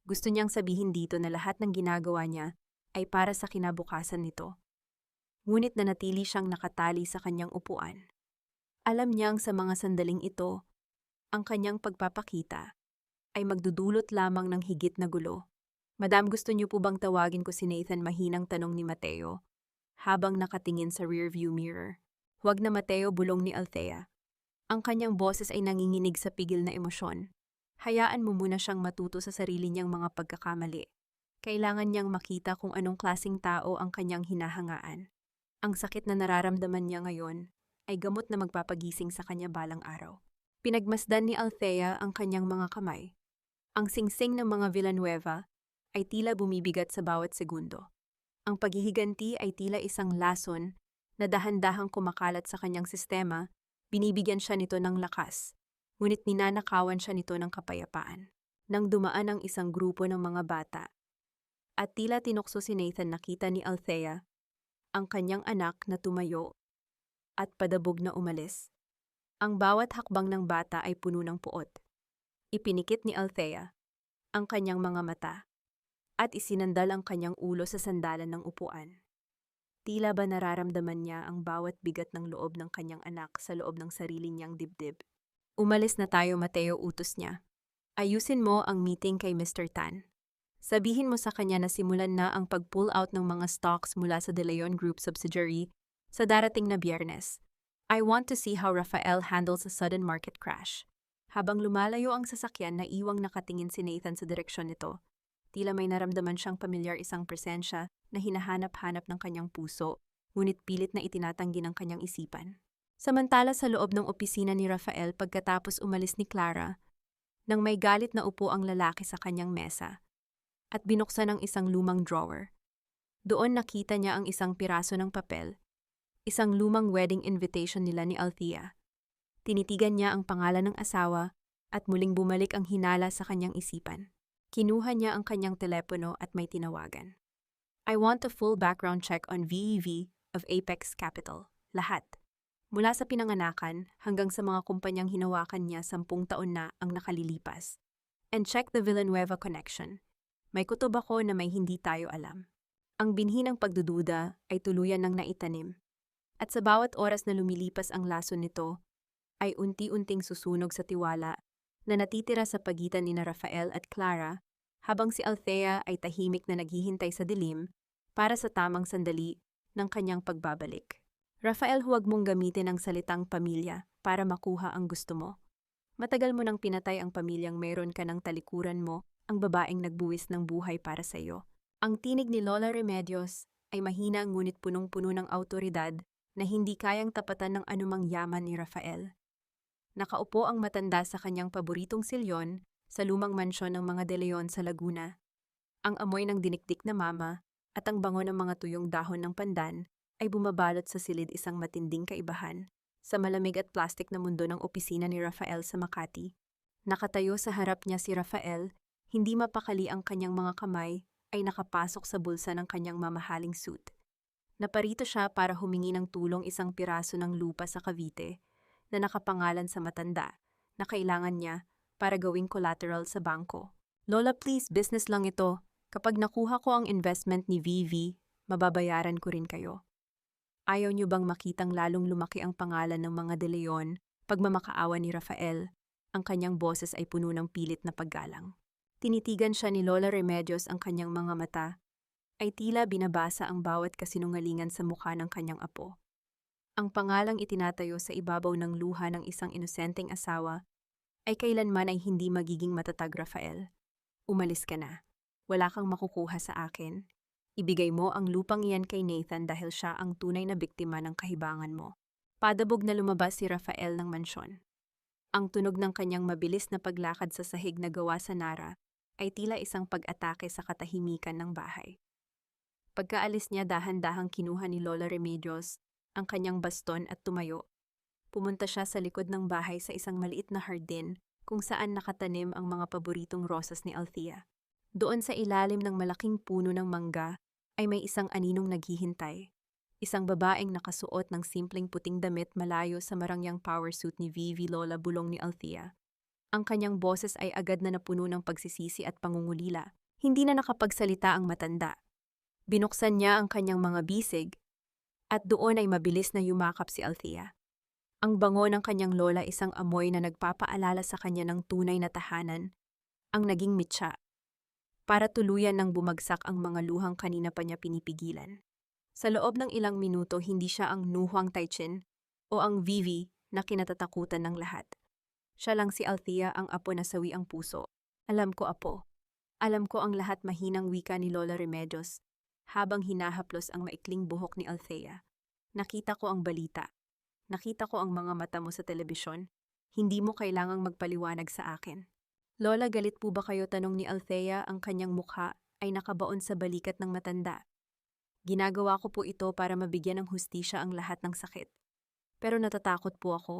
Gusto niyang sabihin dito na lahat ng ginagawa niya ay para sa kinabukasan nito. Ngunit nanatili siyang nakatali sa kanyang upuan. Alam niyang sa mga sandaling ito, ang kanyang pagpapakita ay magdudulot lamang ng higit na gulo. Madam, gusto niyo po bang tawagin ko si Nathan? Mahinang tanong ni Mateo habang nakatingin sa rearview mirror. Huwag na Mateo, bulong ni Althea. Ang kanyang boses ay nanginginig sa pigil na emosyon. Hayaan mo muna siyang matuto sa sarili niyang mga pagkakamali. Kailangan niyang makita kung anong klaseng tao ang kanyang hinahangaan. Ang sakit na nararamdaman niya ngayon ay gamot na magpapagising sa kanya balang araw. Pinagmasdan ni Althea ang kanyang mga kamay. Ang singsing ng mga Villanueva ay tila bumibigat sa bawat segundo. Ang paghihiganti ay tila isang lason na dahan-dahang kumakalat sa kanyang sistema, binibigyan siya nito ng lakas, ngunit ninanakawan siya nito ng kapayapaan. Nang dumaan ang isang grupo ng mga bata, at tila tinukso si Nathan, nakita ni Althea ang kanyang anak na tumayo at padabog na umalis. Ang bawat hakbang ng bata ay puno ng puot. Ipinikit ni Althea ang kanyang mga mata at isinandal ang kanyang ulo sa sandalan ng upuan. Tila ba nararamdaman niya ang bawat bigat ng loob ng kanyang anak sa loob ng sarili niyang dibdib. Umalis na tayo, Mateo, utos niya. Ayusin mo ang meeting kay Mr. Tan. Sabihin mo sa kanya na simulan na ang pag-pull out ng mga stocks mula sa De Leon Group subsidiary sa darating na Biyernes. I want to see how Rafael handles a sudden market crash. Habang lumalayo ang sasakyan, naiwang nakatingin si Nathan sa direksyon nito. Tila may naramdaman siyang pamilyar, isang presensya na hinahanap-hanap ng kanyang puso, ngunit pilit na itinatanggi ng kanyang isipan. Samantala sa loob ng opisina ni Rafael pagkatapos umalis ni Clara, nang may galit na upo ang lalaki sa kanyang mesa at binuksan ang isang lumang drawer. Doon nakita niya ang isang piraso ng papel, isang lumang wedding invitation nila ni Althea. Tinitigan niya ang pangalan ng asawa at muling bumalik ang hinala sa kanyang isipan. Kinuha niya ang kanyang telepono at may tinawagan. I want a full background check on VEV of Apex Capital. Lahat. Mula sa pinanganakan hanggang sa mga kumpanyang hinawakan niya 10 taon na ang nakalilipas. And check the Villanueva connection. May kutob ako na may hindi tayo alam. Ang binhi ng pagdududa ay tuluyan ng naitanim. At sa bawat oras na lumilipas ang lason nito, ay unti-unting susunog sa tiwala na natitira sa pagitan ni Rafael at Clara, habang si Althea ay tahimik na naghihintay sa dilim para sa tamang sandali ng kanyang pagbabalik. Rafael, huwag mong gamitin ang salitang pamilya para makuha ang gusto mo. Matagal mo nang pinatay ang pamilyang meron ka ng talikuran mo, ang babaeng nagbuwis ng buhay para sa iyo. Ang tinig ni Lola Remedios ay mahina ngunit punong-puno ng awtoridad na hindi kayang tapatan ng anumang yaman ni Rafael. Nakaupo ang matanda sa kanyang paboritong silyon sa lumang mansyon ng mga De Leon sa Laguna. Ang amoy ng dinikdik na mama at ang bango ng mga tuyong dahon ng pandan ay bumabalot sa silid, isang matinding kaibahan sa malamig at plastik na mundo ng opisina ni Rafael sa Makati. Nakatayo sa harap niya si Rafael, hindi mapakali ang kanyang mga kamay ay nakapasok sa bulsa ng kanyang mamahaling suit. Naparito siya para humingi ng tulong, isang piraso ng lupa sa Cavite na nakapangalan sa matanda na kailangan niya para gawing collateral sa bangko. Lola, please, business lang ito. Kapag nakuha ko ang investment ni VV, mababayaran ko rin kayo. Ayaw niyo bang makitang lalong lumaki ang pangalan ng mga De Leon? Pagmamakaawa ni Rafael, ang kanyang boses ay puno ng pilit na paggalang. Tinitigan siya ni Lola Remedios, ang kanyang mga mata ay tila binabasa ang bawat kasinungalingan sa mukha ng kanyang apo. Ang pangalang itinatayo sa ibabaw ng luha ng isang inosenteng asawa ay kailanman ay hindi magiging matatag. Rafael, umalis ka na. Wala kang makukuha sa akin. Ibigay mo ang lupang iyan kay Nathan dahil siya ang tunay na biktima ng kahibangan mo. Padabog na lumabas si Rafael ng mansyon. Ang tunog ng kanyang mabilis na paglakad sa sahig na gawa sa Nara ay tila isang pag-atake sa katahimikan ng bahay. Pagkaalis niya, dahan-dahang kinuha ni Lola Remedios ang kanyang baston at tumayo. Pumunta siya sa likod ng bahay sa isang maliit na hardin kung saan nakatanim ang mga paboritong rosas ni Althea. Doon sa ilalim ng malaking puno ng mangga ay may isang aninong naghihintay. Isang babaeng nakasuot ng simpleng puting damit malayo sa marangyang power suit ni Vivi Lola bulong ni Althea. Ang kanyang boses ay agad na napuno ng pagsisisi at pangungulila. Hindi na nakapagsalita ang matanda. Binuksan niya ang kanyang mga bisig at doon ay mabilis na yumakap si Althea. Ang bango ng kanyang lola isang amoy na nagpapaalala sa kanya ng tunay na tahanan, ang naging mitsa. Para tuluyan nang bumagsak ang mga luhang kanina pa niya pinipigilan. Sa loob ng ilang minuto hindi siya ang Nuhuang Taichin o ang Vivi na kinatatakutan ng lahat. Siya lang si Althea ang apo na sawi ang puso. Alam ko, apo. Alam ko ang lahat, mahinang wika ni Lola Remedios habang hinahaplos ang maikling buhok ni Althea. Nakita ko ang balita. Nakita ko ang mga mata mo sa telebisyon. Hindi mo kailangang magpaliwanag sa akin. Lola, galit po ba kayo? Tanong ni Althea, ang kanyang mukha ay nakabaon sa balikat ng matanda. Ginagawa ko po ito para mabigyan ng hustisya ang lahat ng sakit. Pero natatakot po ako.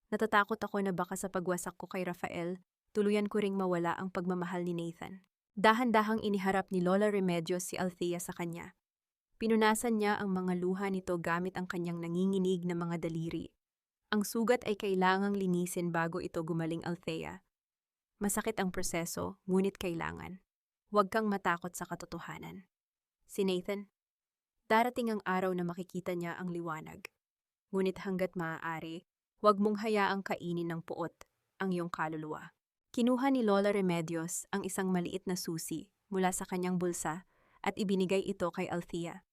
Natatakot ako na baka sa pagwasak ko kay Rafael, tuluyan ko ring mawala ang pagmamahal ni Nathan. Dahan-dahang iniharap ni Lola Remedios si Althea sa kanya. Pinunasan niya ang mga luha nito gamit ang kanyang nanginginig na mga daliri. Ang sugat ay kailangang linisin bago ito gumaling, Althea. Masakit ang proseso, ngunit kailangan. Huwag kang matakot sa katotohanan. Si Nathan, darating ang araw na makikita niya ang liwanag. Ngunit hanggat maaari, huwag mong hayaang kainin ng puot ang iyong kaluluwa. Kinuha ni Lola Remedios ang isang maliit na susi mula sa kanyang bulsa at ibinigay ito kay Althea.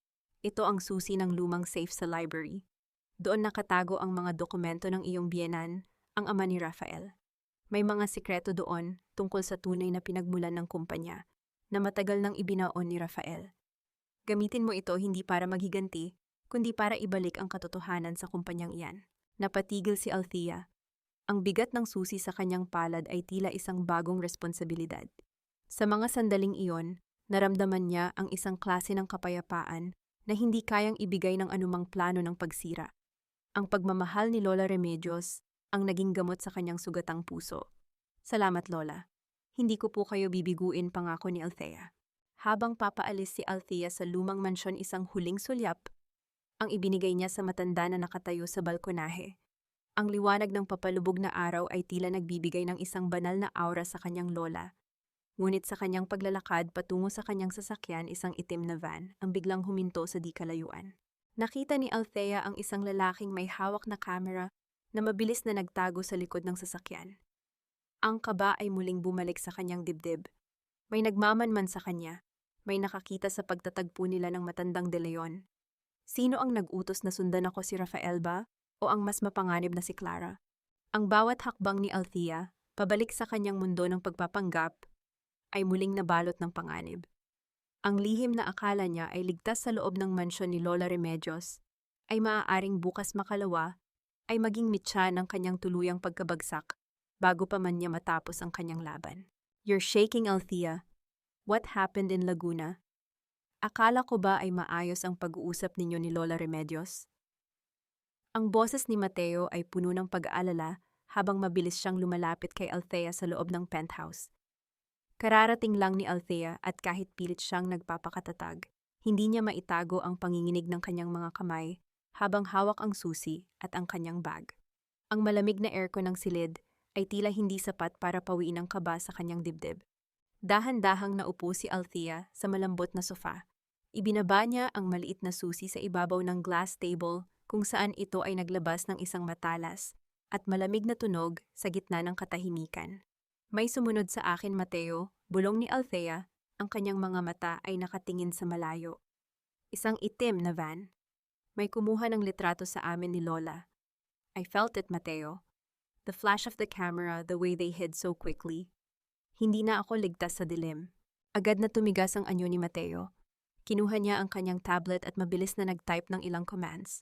Ito ang susi ng lumang safe sa library. Doon nakatago ang mga dokumento ng iyong biyenan, ang ama ni Rafael. May mga sikreto doon tungkol sa tunay na pinagmulan ng kumpanya na matagal nang ibinaon ni Rafael. Gamitin mo ito hindi para maghiganti, kundi para ibalik ang katotohanan sa kumpanyang iyan. Napatigil si Althea. Ang bigat ng susi sa kanyang palad ay tila isang bagong responsibilidad. Sa mga sandaling iyon, naramdaman niya ang isang klase ng kapayapaan na hindi kayang ibigay ng anumang plano ng pagsira. Ang pagmamahal ni Lola Remedios ang naging gamot sa kanyang sugatang puso. Salamat, Lola. Hindi ko po kayo bibiguin, pangako ni Althea. Habang papaalis si Althea sa lumang mansyon, isang huling sulyap ang ibinigay niya sa matanda na nakatayo sa balkonahe. Ang liwanag ng papalubog na araw ay tila nagbibigay ng isang banal na aura sa kanyang lola. Ngunit sa kanyang paglalakad patungo sa kanyang sasakyan, isang itim na van ang biglang huminto sa di kalayuan. Nakita ni Althea ang isang lalaking may hawak na kamera na mabilis na nagtago sa likod ng sasakyan. Ang kaba ay muling bumalik sa kanyang dibdib. May nagmamanman sa kanya. May nakakita sa pagtatagpo nila ng matandang De Leon. Sino ang nag-utos na sundan ako, si Rafael ba? O ang mas mapanganib na si Clara? Ang bawat hakbang ni Althea, pabalik sa kanyang mundo ng pagpapanggap, ay muling nabalot ng panganib. Ang lihim na akala niya ay ligtas sa loob ng mansyon ni Lola Remedios, ay maaaring bukas makalawa, ay maging mitsa ng kanyang tuluyang pagkabagsak bago pa man niya matapos ang kanyang laban. You're shaking, Althea. What happened in Laguna? Akala ko ba ay maayos ang pag-uusap ninyo ni Lola Remedios? Ang boses ni Mateo ay puno ng pag-aalala habang mabilis siyang lumalapit kay Althea sa loob ng penthouse. Kararating lang ni Althea at kahit pilit siyang nagpapakatatag, hindi niya maitago ang panginginig ng kanyang mga kamay habang hawak ang susi at ang kanyang bag. Ang malamig na aircon ng silid ay tila hindi sapat para pawiin ang kaba sa kanyang dibdib. Dahan-dahang naupo si Althea sa malambot na sofa. Ibinaba niya ang maliit na susi sa ibabaw ng glass table kung saan ito ay naglabas ng isang matalas at malamig na tunog sa gitna ng katahimikan. May sumunod sa akin, Mateo, bulong ni Althea, ang kanyang mga mata ay nakatingin sa malayo. Isang itim na van. May kumuha ng litrato sa amin ni Lola. I felt it, Mateo. The flash of the camera, the way they hid so quickly. Hindi na ako ligtas sa dilim. Agad na tumigas ang anyo ni Mateo. Kinuha niya ang kanyang tablet at mabilis na nag-type ng ilang commands.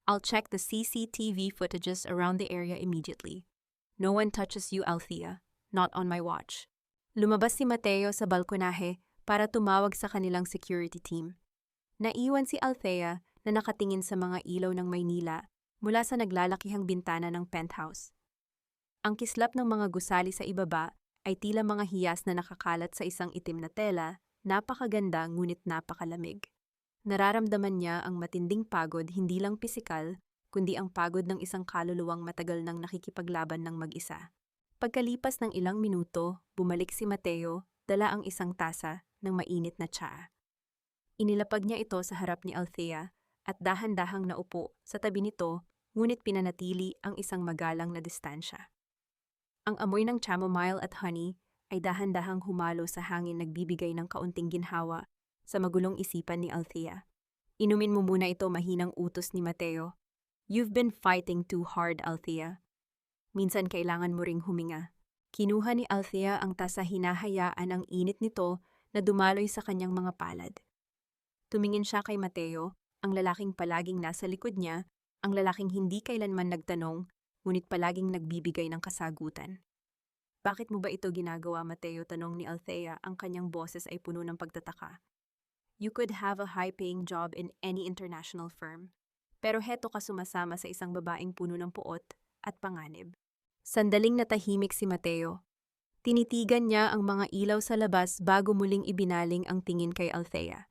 I'll check the CCTV footages around the area immediately. No one touches you, Althea. Not on my watch. Lumabas si Mateo sa balkonahe para tumawag sa kanilang security team. Naiwan si Althea na nakatingin sa mga ilaw ng Maynila mula sa naglalakihang bintana ng penthouse. Ang kislap ng mga gusali sa ibaba ay tila mga hiyas na nakakalat sa isang itim na tela, napakaganda ngunit napakalamig. Nararamdaman niya ang matinding pagod hindi lang pisikal, kundi ang pagod ng isang kaluluwang matagal nang nakikipaglaban ng mag-isa. Pagkalipas ng ilang minuto, bumalik si Mateo, dala ang isang tasa ng mainit na tsaa. Inilapag niya ito sa harap ni Althea at dahan-dahang naupo sa tabi nito, ngunit pinanatili ang isang magalang na distansya. Ang amoy ng chamomile at honey ay dahan-dahang humalo sa hangin, nagbibigay ng kaunting ginhawa sa magulong isipan ni Althea. Inumin mo muna ito, mahinang utos ni Mateo. You've been fighting too hard, Althea. Minsan kailangan mo ring huminga. Kinuha ni Althea ang tasa, hinahayaan ang init nito na dumaloy sa kanyang mga palad. Tumingin siya kay Mateo, ang lalaking palaging nasa likod niya, ang lalaking hindi kailanman nagtanong, ngunit palaging nagbibigay ng kasagutan. Bakit mo ba ito ginagawa, Mateo? Tanong ni Althea, ang kanyang boses ay puno ng pagtataka. You could have a high-paying job in any international firm. Pero heto ka sumasama sa isang babaeng puno ng puot at panganib. Sandaling natahimik si Mateo. Tinitigan niya ang mga ilaw sa labas bago muling ibinaling ang tingin kay Althea.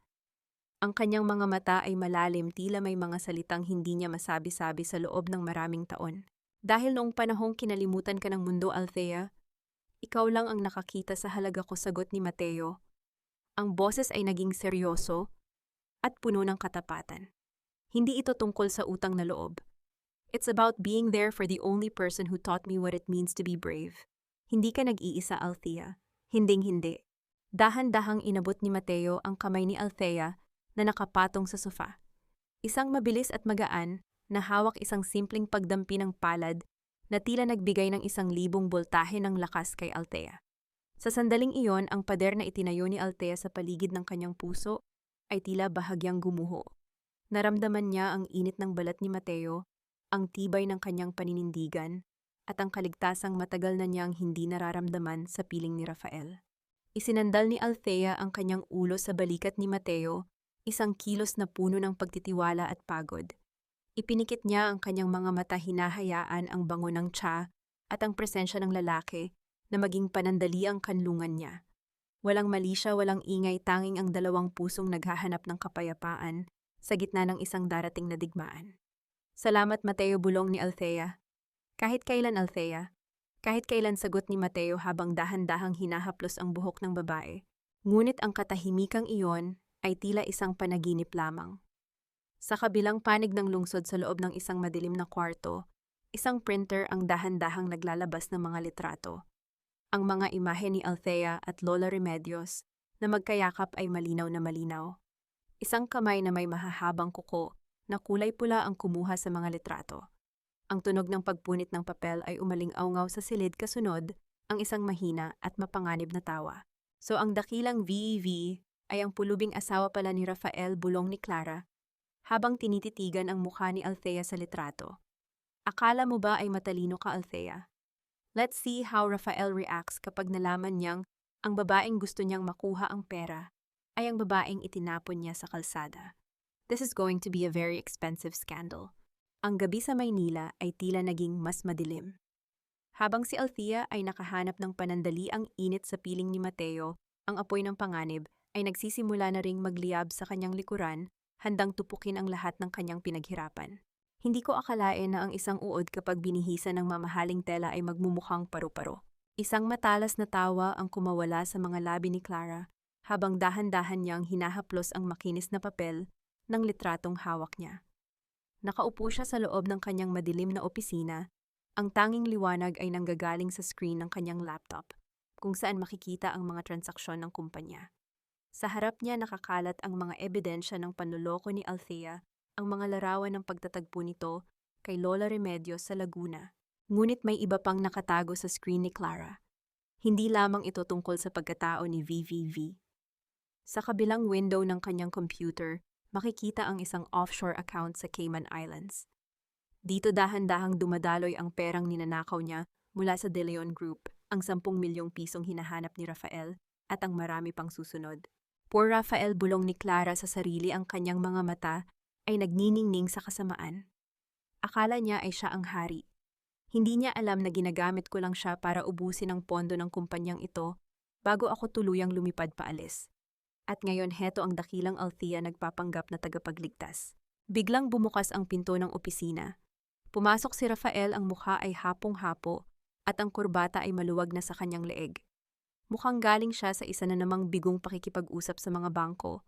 Ang kanyang mga mata ay malalim, tila may mga salitang hindi niya masabi-sabi sa loob ng maraming taon. Dahil noong panahong kinalimutan ka ng mundo, Althea, ikaw lang ang nakakita sa halaga ko, sagot ni Mateo. Ang boses ay naging seryoso at puno ng katapatan. Hindi ito tungkol sa utang na loob. It's about being there for the only person who taught me what it means to be brave. Hindi ka nag-iisa, Althea. Hinding-hindi. Dahan-dahang inabot ni Mateo ang kamay ni Althea na nakapatong sa sofa. Isang mabilis at magaan na hawak, isang simpleng pagdampi ng palad na tila nagbigay ng 1,000 boltahe ng lakas kay Althea. Sa sandaling iyon, ang pader na itinayo ni Althea sa paligid ng kanyang puso ay tila bahagyang gumuho. Naramdaman niya ang init ng balat ni Mateo, ang tibay ng kanyang paninindigan, at ang kaligtasang matagal na niyang hindi nararamdaman sa piling ni Rafael. Isinandal ni Althea ang kanyang ulo sa balikat ni Mateo, isang kilos na puno ng pagtitiwala at pagod. Ipinikit niya ang kanyang mga mata, hinahayaan ang bango ng tsa at ang presensya ng lalaki na maging panandali ang kanlungan niya. Walang mali siya, walang ingay, tanging ang dalawang pusong naghahanap ng kapayapaan sa gitna ng isang darating na digmaan. Salamat, Mateo, bulong ni Althea. Kahit kailan, Althea. Kahit kailan, sagot ni Mateo habang dahan-dahang hinahaplos ang buhok ng babae. Ngunit ang katahimikang iyon ay tila isang panaginip lamang. Sa kabilang panig ng lungsod, sa loob ng isang madilim na kwarto, isang printer ang dahan-dahang naglalabas ng mga litrato. Ang mga imahe ni Althea at Lola Remedios na magkayakap ay malinaw na malinaw. Isang kamay na may mahahabang kuko na kulay pula ang kumuha sa mga litrato. Ang tunog ng pagpunit ng papel ay umaling-awngaw sa silid, kasunod ang isang mahina at mapanganib na tawa. So ang dakilang VEV ay ang pulubing asawa pala ni Rafael, bulong ni Clara, habang tinititigan ang mukha ni Althea sa litrato. Akala mo ba ay matalino ka, Althea? Let's see how Rafael reacts kapag nalaman niyang ang babaeng gusto niyang makuha ang pera ay ang babaeng itinapon niya sa kalsada. This is going to be a very expensive scandal. Ang gabi sa Maynila ay tila naging mas madilim. Habang si Althea ay nakahanap ng panandali, ang init sa piling ni Mateo, ang apoy ng panganib, ay nagsisimula na ring magliyab sa kanyang likuran, handang tupukin ang lahat ng kanyang pinaghirapan. Hindi ko akalain na ang isang uod kapag binihisa ng mamahaling tela ay magmumukhang paru-paro. Isang matalas na tawa ang kumawala sa mga labi ni Clara habang dahan-dahan niyang hinahaplos ang makinis na papel ng litratong hawak niya. Nakaupo siya sa loob ng kanyang madilim na opisina. Ang tanging liwanag ay nanggagaling sa screen ng kanyang laptop, kung saan makikita ang mga transaksyon ng kumpanya. Sa harap niya nakakalat ang mga ebidensya ng panloloko ni Althea, ang mga larawan ng pagtatagpo nito kay Lola Remedios sa Laguna. Ngunit may iba pang nakatago sa screen ni Clara. Hindi lamang ito tungkol sa pagkatao ni VVV. Sa kabilang window ng kanyang computer, makikita ang isang offshore account sa Cayman Islands. Dito dahan-dahang dumadaloy ang perang ninanakaw niya mula sa De Leon Group, ang 10 milyong pisong hinahanap ni Rafael at ang marami pang susunod. Poor Rafael, bulong ni Clara sa sarili, ang kanyang mga mata ay nagniningning sa kasamaan. Akala niya ay siya ang hari. Hindi niya alam na ginagamit ko lang siya para ubusin ang pondo ng kumpanyang ito bago ako tuluyang lumipad paalis. At ngayon heto ang dakilang Althea nagpapanggap na tagapagligtas. Biglang bumukas ang pinto ng opisina. Pumasok si Rafael, ang mukha ay hapong-hapo at ang kurbata ay maluwag na sa kanyang leeg. Mukhang galing siya sa isa na namang bigong pakikipag-usap sa mga bangko.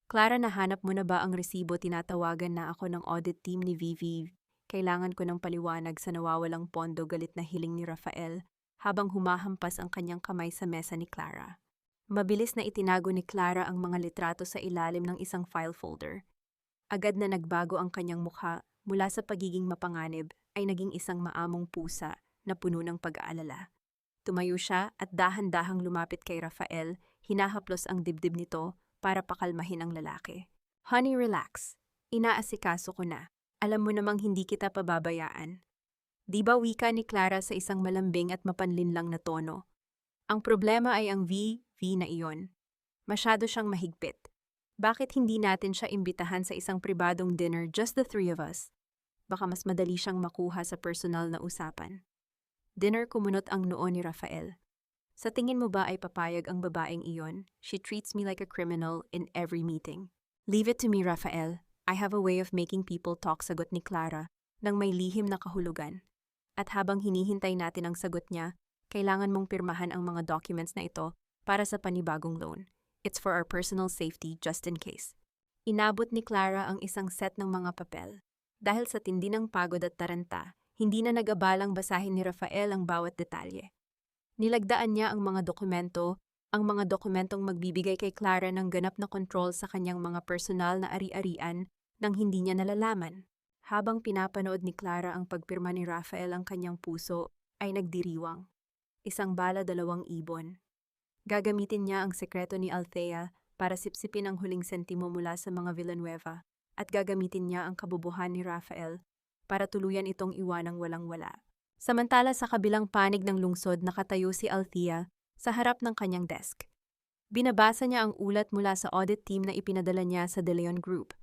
Clara, nahanap mo na ba ang resibo? Tinatawagan na ako ng audit team ni Vivi. Kailangan ko ng paliwanag sa nawawalang pondo, galit na hiling ni Rafael habang humahampas ang kanyang kamay sa mesa ni Clara. Mabilis na itinago ni Clara ang mga litrato sa ilalim ng isang file folder. Agad na nagbago ang kanyang mukha, mula sa pagiging mapanganib ay naging isang maamong pusa na puno ng pag-aalala. Tumayo siya at dahan-dahang lumapit kay Rafael, hinahaplos ang dibdib nito para pakalmahin ang lalaki. Honey, relax. Inaasikaso ko na. Alam mo namang hindi kita pababayaan. Di ba wika ni Clara sa isang malambing at mapanlinlang na tono? Ang problema ay ang V na iyon. Masyado siyang mahigpit. Bakit hindi natin siya imbitahan sa isang pribadong dinner, just the three of us? Baka mas madali siyang makuha sa personal na usapan. Dinner, kumunot ang noo ni Rafael. Sa tingin mo ba ay papayag ang babaeng iyon? She treats me like a criminal in every meeting. Leave it to me, Rafael. I have a way of making people talk, sagot ni Clara nang may lihim na kahulugan. At habang hinihintay natin ang sagot niya, kailangan mong pirmahan ang mga documents na ito para sa panibagong loan. It's for our personal safety, just in case. Inabot ni Clara ang isang set ng mga papel. Dahil sa tindi ng pagod at taranta, hindi na nag-abalang basahin ni Rafael ang bawat detalye. Nilagdaan niya ang mga dokumentong magbibigay kay Clara ng ganap na kontrol sa kanyang mga personal na ari-arian nang hindi niya nalalaman. Habang pinapanood ni Clara ang pagpirma ni Rafael, ang kanyang puso ay nagdiriwang. Isang bala, 2 ibon. Gagamitin niya ang sekreto ni Althea para sipsipin ang huling sentimo mula sa mga Villanueva at gagamitin niya ang kabubuhan ni Rafael para tuluyan itong iwanang walang-wala. Samantala sa kabilang panig ng lungsod, nakatayo si Althea sa harap ng kanyang desk. Binabasa niya ang ulat mula sa audit team na ipinadala niya sa De Leon Group.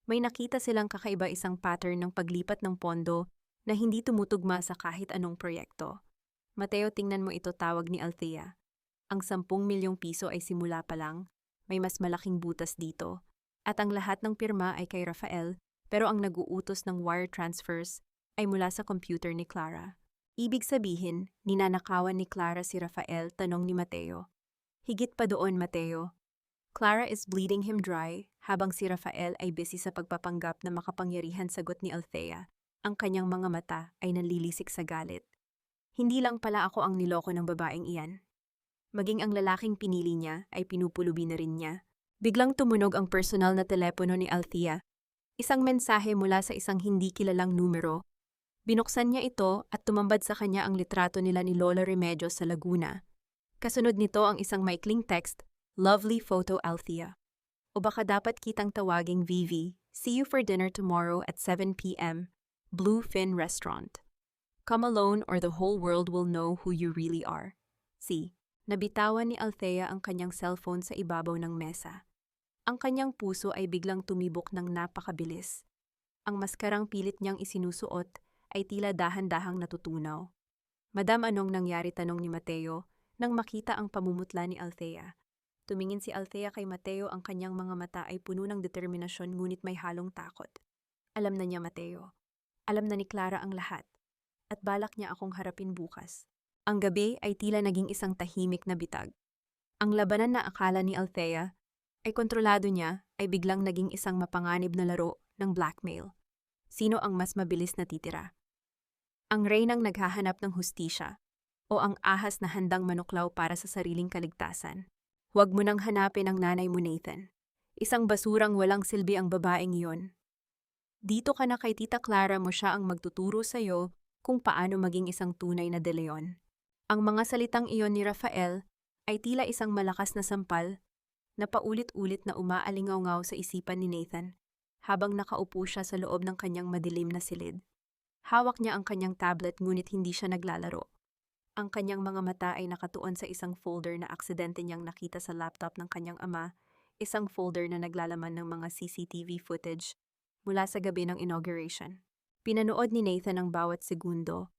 May nakita silang kakaiba, isang pattern ng paglipat ng pondo na hindi tumutugma sa kahit anong proyekto. Mateo, tingnan mo ito, tawag ni Althea. Ang 10 milyong piso ay simula pa lang, may mas malaking butas dito, at ang lahat ng pirma ay kay Rafael, pero ang nag-uutos ng wire transfers ay mula sa computer ni Clara. Ibig sabihin, ninanakawan ni Clara si Rafael, tanong ni Mateo. Higit pa doon, Mateo. Clara is bleeding him dry habang si Rafael ay busy sa pagpapanggap na makapangyarihan, sagot ni Althea. Ang kanyang mga mata ay nanlilisik sa galit. Hindi lang pala ako ang niloko ng babaeng iyan. Maging ang lalaking pinili niya ay pinupulubi na rin niya. Biglang tumunog ang personal na telepono ni Althea. Isang mensahe mula sa isang hindi kilalang numero. Binuksan niya ito at tumambad sa kanya ang litrato nila ni Lola Remedios sa Laguna. Kasunod nito ang isang maikling text, "Lovely photo, Althea." O baka dapat kitang tawaging Vivi. See you for dinner tomorrow at 7 p.m. Bluefin Restaurant. Come alone or the whole world will know who you really are. See. Nabitawan ni Althea ang kanyang cellphone sa ibabaw ng mesa. Ang kanyang puso ay biglang tumibok ng napakabilis. Ang maskarang pilit niyang isinusuot ay tila dahan-dahang natutunaw. Madam, anong nangyari, tanong ni Mateo nang makita ang pamumutla ni Althea. Tumingin si Althea kay Mateo, ang kanyang mga mata ay puno ng determinasyon ngunit may halong takot. Alam na niya, Mateo. Alam na ni Clara ang lahat. At balak niya akong harapin bukas. Ang gabi ay tila naging isang tahimik na bitag. Ang labanan na akala ni Althea ay kontrolado niya ay biglang naging isang mapanganib na laro ng blackmail. Sino ang mas mabilis na titira? Ang reynang naghahanap ng hustisya o ang ahas na handang manuklaw para sa sariling kaligtasan? Huwag mo nang hanapin ang nanay mo, Nathan. Isang basurang walang silbi ang babaeng iyon. Dito ka na kay Tita Clara mo, siya ang magtuturo sa'yo kung paano maging isang tunay na De Leon. Ang mga salitang iyon ni Rafael ay tila isang malakas na sampal na paulit-ulit na umaalingaw-ngaw sa isipan ni Nathan habang nakaupo siya sa loob ng kanyang madilim na silid. Hawak niya ang kanyang tablet ngunit hindi siya naglalaro. Ang kanyang mga mata ay nakatuon sa isang folder na aksidente niyang nakita sa laptop ng kanyang ama, isang folder na naglalaman ng mga CCTV footage mula sa gabi ng inauguration. Pinanood ni Nathan ang bawat segundo.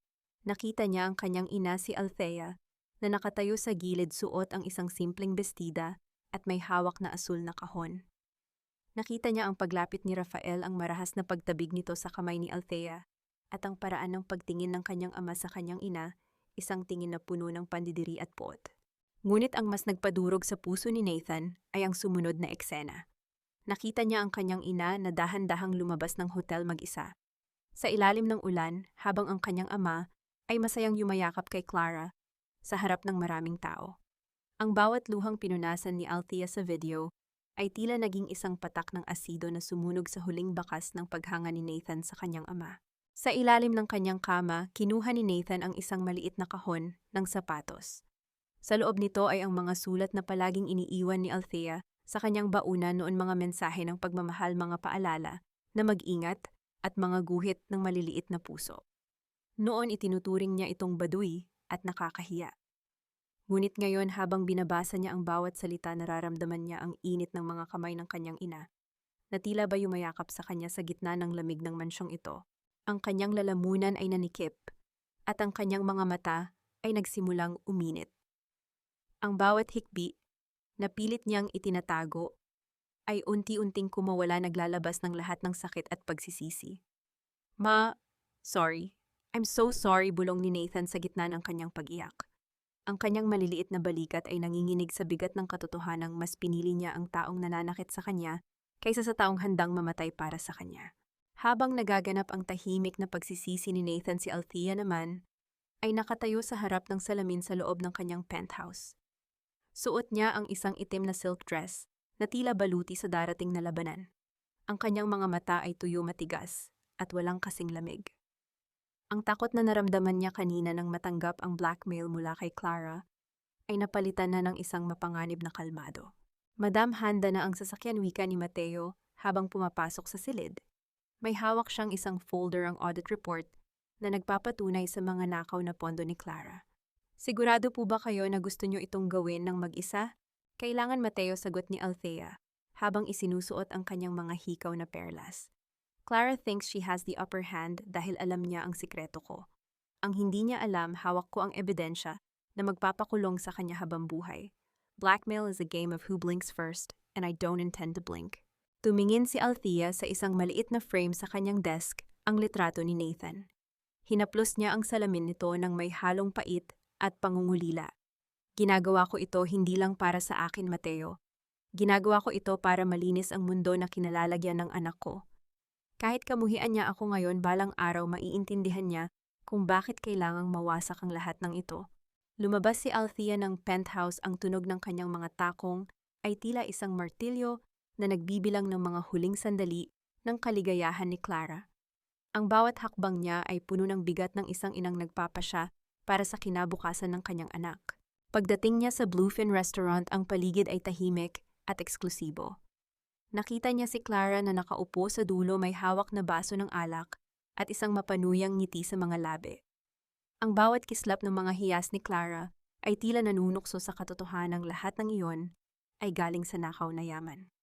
Nakita niya ang kanyang ina, si Althea, na nakatayo sa gilid, suot ang isang simpleng bestida at may hawak na asul na kahon. Nakita niya ang paglapit ni Rafael, ang marahas na pagtabig nito sa kamay ni Althea, at ang paraan ng pagtingin ng kanyang ama sa kanyang ina, isang tingin na puno ng pandidiri at poot. Ngunit ang mas nagpadurog sa puso ni Nathan ay ang sumunod na eksena. Nakita niya ang kanyang ina na dahan-dahang lumabas ng hotel mag-isa. Sa ilalim ng ulan, habang ang kanyang ama ay masayang yumayakap kay Clara sa harap ng maraming tao. Ang bawat luhang pinunasan ni Althea sa video ay tila naging isang patak ng asido na sumunog sa huling bakas ng paghanga ni Nathan sa kanyang ama. Sa ilalim ng kanyang kama, kinuha ni Nathan ang isang maliit na kahon ng sapatos. Sa loob nito ay ang mga sulat na palaging iniiwan ni Althea sa kanyang baunan noon, mga mensahe ng pagmamahal, mga paalala na mag-ingat at mga guhit ng maliliit na puso. Noon itinuturing niya itong baduy at nakakahiya. Ngunit ngayon, habang binabasa niya ang bawat salita, nararamdaman niya ang init ng mga kamay ng kanyang ina, na tila ba yumayakap sa kanya sa gitna ng lamig ng mansyong ito. Ang kanyang lalamunan ay nanikip at ang kanyang mga mata ay nagsimulang uminit. Ang bawat hikbi na pilit niyang itinatago ay unti-unting kumawala, naglalabas ng lahat ng sakit at pagsisisi. Sorry. I'm so sorry, bulong ni Nathan sa gitna ng kanyang pag-iyak. Ang kanyang maliliit na balikat ay nanginginig sa bigat ng katotohanang mas pinili niya ang taong nananakit sa kanya kaysa sa taong handang mamatay para sa kanya. Habang nagaganap ang tahimik na pagsisisi ni Nathan, si Althea naman ay nakatayo sa harap ng salamin sa loob ng kanyang penthouse. Suot niya ang isang itim na silk dress na tila baluti sa darating na labanan. Ang kanyang mga mata ay tuyo, matigas at walang kasing lamig. Ang takot na naramdaman niya kanina nang matanggap ang blackmail mula kay Clara ay napalitan na ng isang mapanganib na kalmado. Madam, handa na ang sasakyan, wika ni Mateo habang pumapasok sa silid. May hawak siyang isang folder, ang audit report na nagpapatunay sa mga nakaw na pondo ni Clara. Sigurado po ba kayo na gusto niyo itong gawin ng mag-isa? Kailangan, Mateo, sagot ni Althea habang isinusuot ang kanyang mga hikaw na perlas. Clara thinks she has the upper hand dahil alam niya ang sikreto ko. Ang hindi niya alam, hawak ko ang ebidensya na magpapakulong sa kanya habang buhay. Blackmail is a game of who blinks first, and I don't intend to blink. Tumingin si Althea sa isang maliit na frame sa kanyang desk, ang litrato ni Nathan. Hinaplos niya ang salamin nito ng may halong pait at pangungulila. Ginagawa ko ito hindi lang para sa akin, Mateo. Ginagawa ko ito para malinis ang mundo na kinalalagyan ng anak ko. Kahit kamuhian niya ako ngayon, balang araw maiintindihan niya kung bakit kailangang mawasak ang lahat ng ito. Lumabas si Althea ng penthouse, ang tunog ng kanyang mga takong ay tila isang martilyo na nagbibilang ng mga huling sandali ng kaligayahan ni Clara. Ang bawat hakbang niya ay puno ng bigat ng isang inang nagpapasya para sa kinabukasan ng kanyang anak. Pagdating niya sa Bluefin Restaurant, ang paligid ay tahimik at eksklusibo. Nakita niya si Clara na nakaupo sa dulo, may hawak na baso ng alak at isang mapanuyang ngiti sa mga labi. Ang bawat kislap ng mga hiyas ni Clara ay tila nanunukso sa katotohanang lahat ng iyon ay galing sa nakaw na yaman.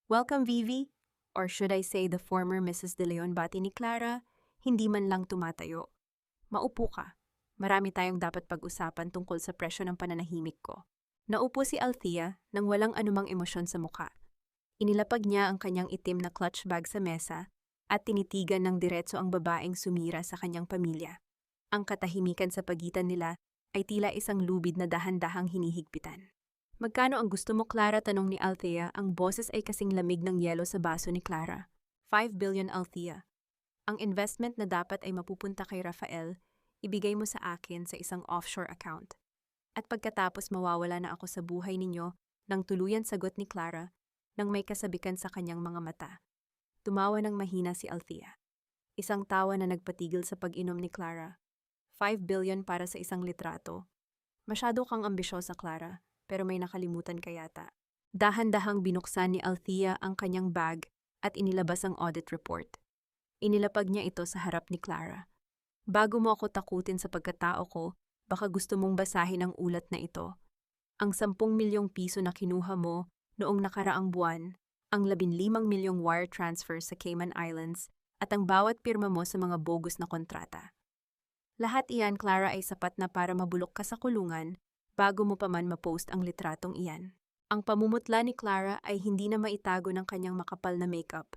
Welcome, Vivi, or should I say the former Mrs. De Leon, bati ni Clara, hindi man lang tumatayo. Maupo ka. Marami tayong dapat pag-usapan tungkol sa presyo ng pananahimik ko. Naupo si Althea nang walang anumang emosyon sa mukha. Inilapag niya ang kanyang itim na clutch bag sa mesa at tinitigan ng diretso ang babaeng sumira sa kanyang pamilya. Ang katahimikan sa pagitan nila ay tila isang lubid na dahan-dahang hinihigpitan. Magkano ang gusto mo, Clara? Tanong ni Althea. Ang boses ay kasing lamig ng yelo sa baso ni Clara. 5 billion, Althea. Ang investment na dapat ay mapupunta kay Rafael, ibigay mo sa akin sa isang offshore account. At pagkatapos mawawala na ako sa buhay ninyo, nang tuluyan, sagot ni Clara, nang may kasabikan sa kanyang mga mata. Tumawa ng mahina si Althea. Isang tawa na nagpatigil sa pag-inom ni Clara. 5 billion para sa isang litrato. Masyado kang ambisyosa, Clara. Pero may nakalimutan ka yata. Dahan-dahang binuksan ni Althea ang kanyang bag at inilabas ang audit report. Inilapag niya ito sa harap ni Clara. Bago mo ako takutin sa pagkatao ko, baka gusto mong basahin ang ulat na ito. Ang 10 milyong piso na kinuha mo noong nakaraang buwan, ang 15 milyong wire transfer sa Cayman Islands, at ang bawat pirma mo sa mga bogus na kontrata. Lahat iyan, Clara, ay sapat na para mabulok ka sa kulungan bago mo pa man ma-post ang litratong iyan. Ang pamumutla ni Clara ay hindi na maitago ng kanyang makapal na makeup.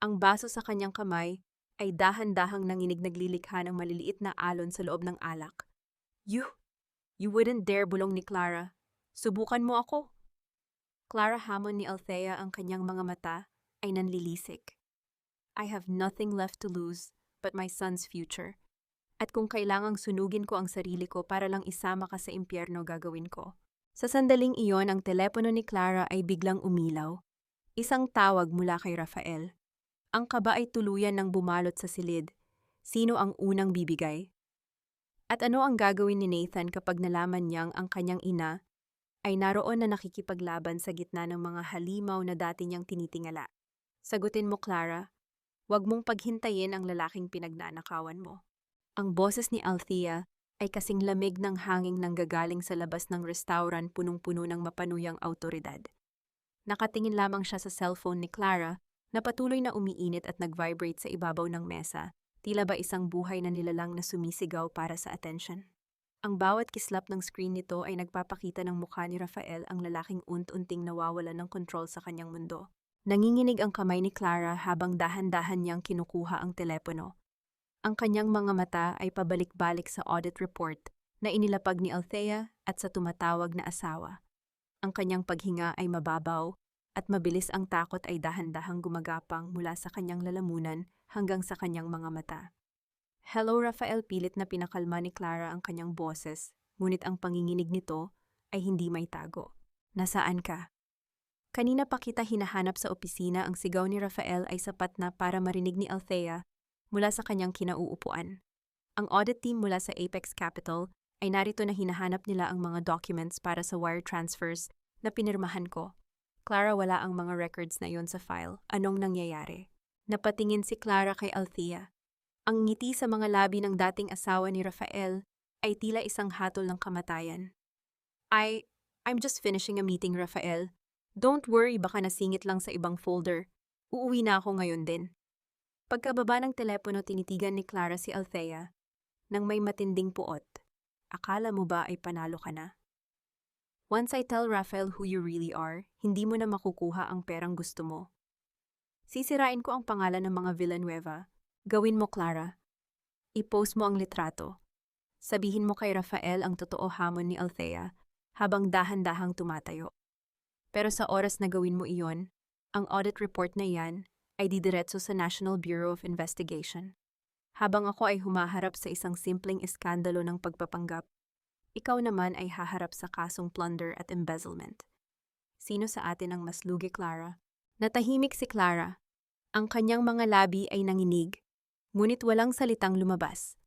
Ang baso sa kanyang kamay ay dahan-dahang nanginig naglilikha ng maliliit na alon sa loob ng alak. You wouldn't dare, bulong ni Clara. Subukan mo ako. Clara hamon ni Althea, ang kanyang mga mata ay nanlilisik. I have nothing left to lose but my son's future. At kung kailangang sunugin ko ang sarili ko para lang isama ka sa impyerno, gagawin ko. Sa sandaling iyon, ang telepono ni Clara ay biglang umilaw. Isang tawag mula kay Rafael. Ang kaba ay tuluyan ng bumalot sa silid. Sino ang unang bibigay? At ano ang gagawin ni Nathan kapag nalaman niyang ang kanyang ina ay naroon na nakikipaglaban sa gitna ng mga halimaw na dati niyang tinitingala? Sagutin mo, Clara. Huwag mong paghintayin ang lalaking pinagnanakawan mo. Ang boses ni Althea ay kasing lamig ng hanging nanggagaling sa labas ng restaurant, punong-puno ng mapanuyang awtoridad. Nakatingin lamang siya sa cellphone ni Clara na patuloy na umiinit at nag-vibrate sa ibabaw ng mesa, tila ba isang buhay na nilalang na sumisigaw para sa attention. Ang bawat kislap ng screen nito ay nagpapakita ng mukha ni Rafael, ang lalaking unti-unting nawawalan ng kontrol sa kanyang mundo. Nanginginig ang kamay ni Clara habang dahan-dahan niyang kinukuha ang telepono. Ang kanyang mga mata ay pabalik-balik sa audit report na inilapag ni Althea at sa tumatawag na asawa. Ang kanyang paghinga ay mababaw at mabilis, ang takot ay dahan-dahang gumagapang mula sa kanyang lalamunan hanggang sa kanyang mga mata. Hello, Rafael, pilit na pinakalma ni Clara ang kanyang boses, ngunit ang panginginig nito ay hindi may tago. Nasaan ka? Kanina pa kita hinahanap sa opisina. Ang sigaw ni Rafael ay sapat na para marinig ni Althea mula sa kanyang kinauupuan. Ang audit team mula sa Apex Capital ay narito na hinahanap nila ang mga documents para sa wire transfers na pinirmahan ko. Clara, wala ang mga records na iyon sa file. Anong nangyayari? Napatingin si Clara kay Althea. Ang ngiti sa mga labi ng dating asawa ni Rafael ay tila isang hatol ng kamatayan. I'm just finishing a meeting, Rafael. Don't worry, baka nasingit lang sa ibang folder. Uuwi na ako ngayon din. Pagkababa ng telepono, tinitigan ni Clara si Althea nang may matinding puot. Akala mo ba ay panalo ka na? Once I tell Rafael who you really are, hindi mo na makukuha ang perang gusto mo. Sisirain ko ang pangalan ng mga Villanueva. Gawin mo, Clara. I-post mo ang litrato. Sabihin mo kay Rafael ang totoo, hamon ni Althea habang dahan-dahang tumatayo. Pero sa oras na gawin mo iyon, ang audit report na iyan ay didiretso sa National Bureau of Investigation. Habang ako ay humaharap sa isang simpleng iskandalo ng pagpapanggap, ikaw naman ay haharap sa kasong plunder at embezzlement. Sino sa atin ang mas lugi, Clara? Natahimik si Clara. Ang kanyang mga labi ay nanginig, ngunit walang salitang lumabas.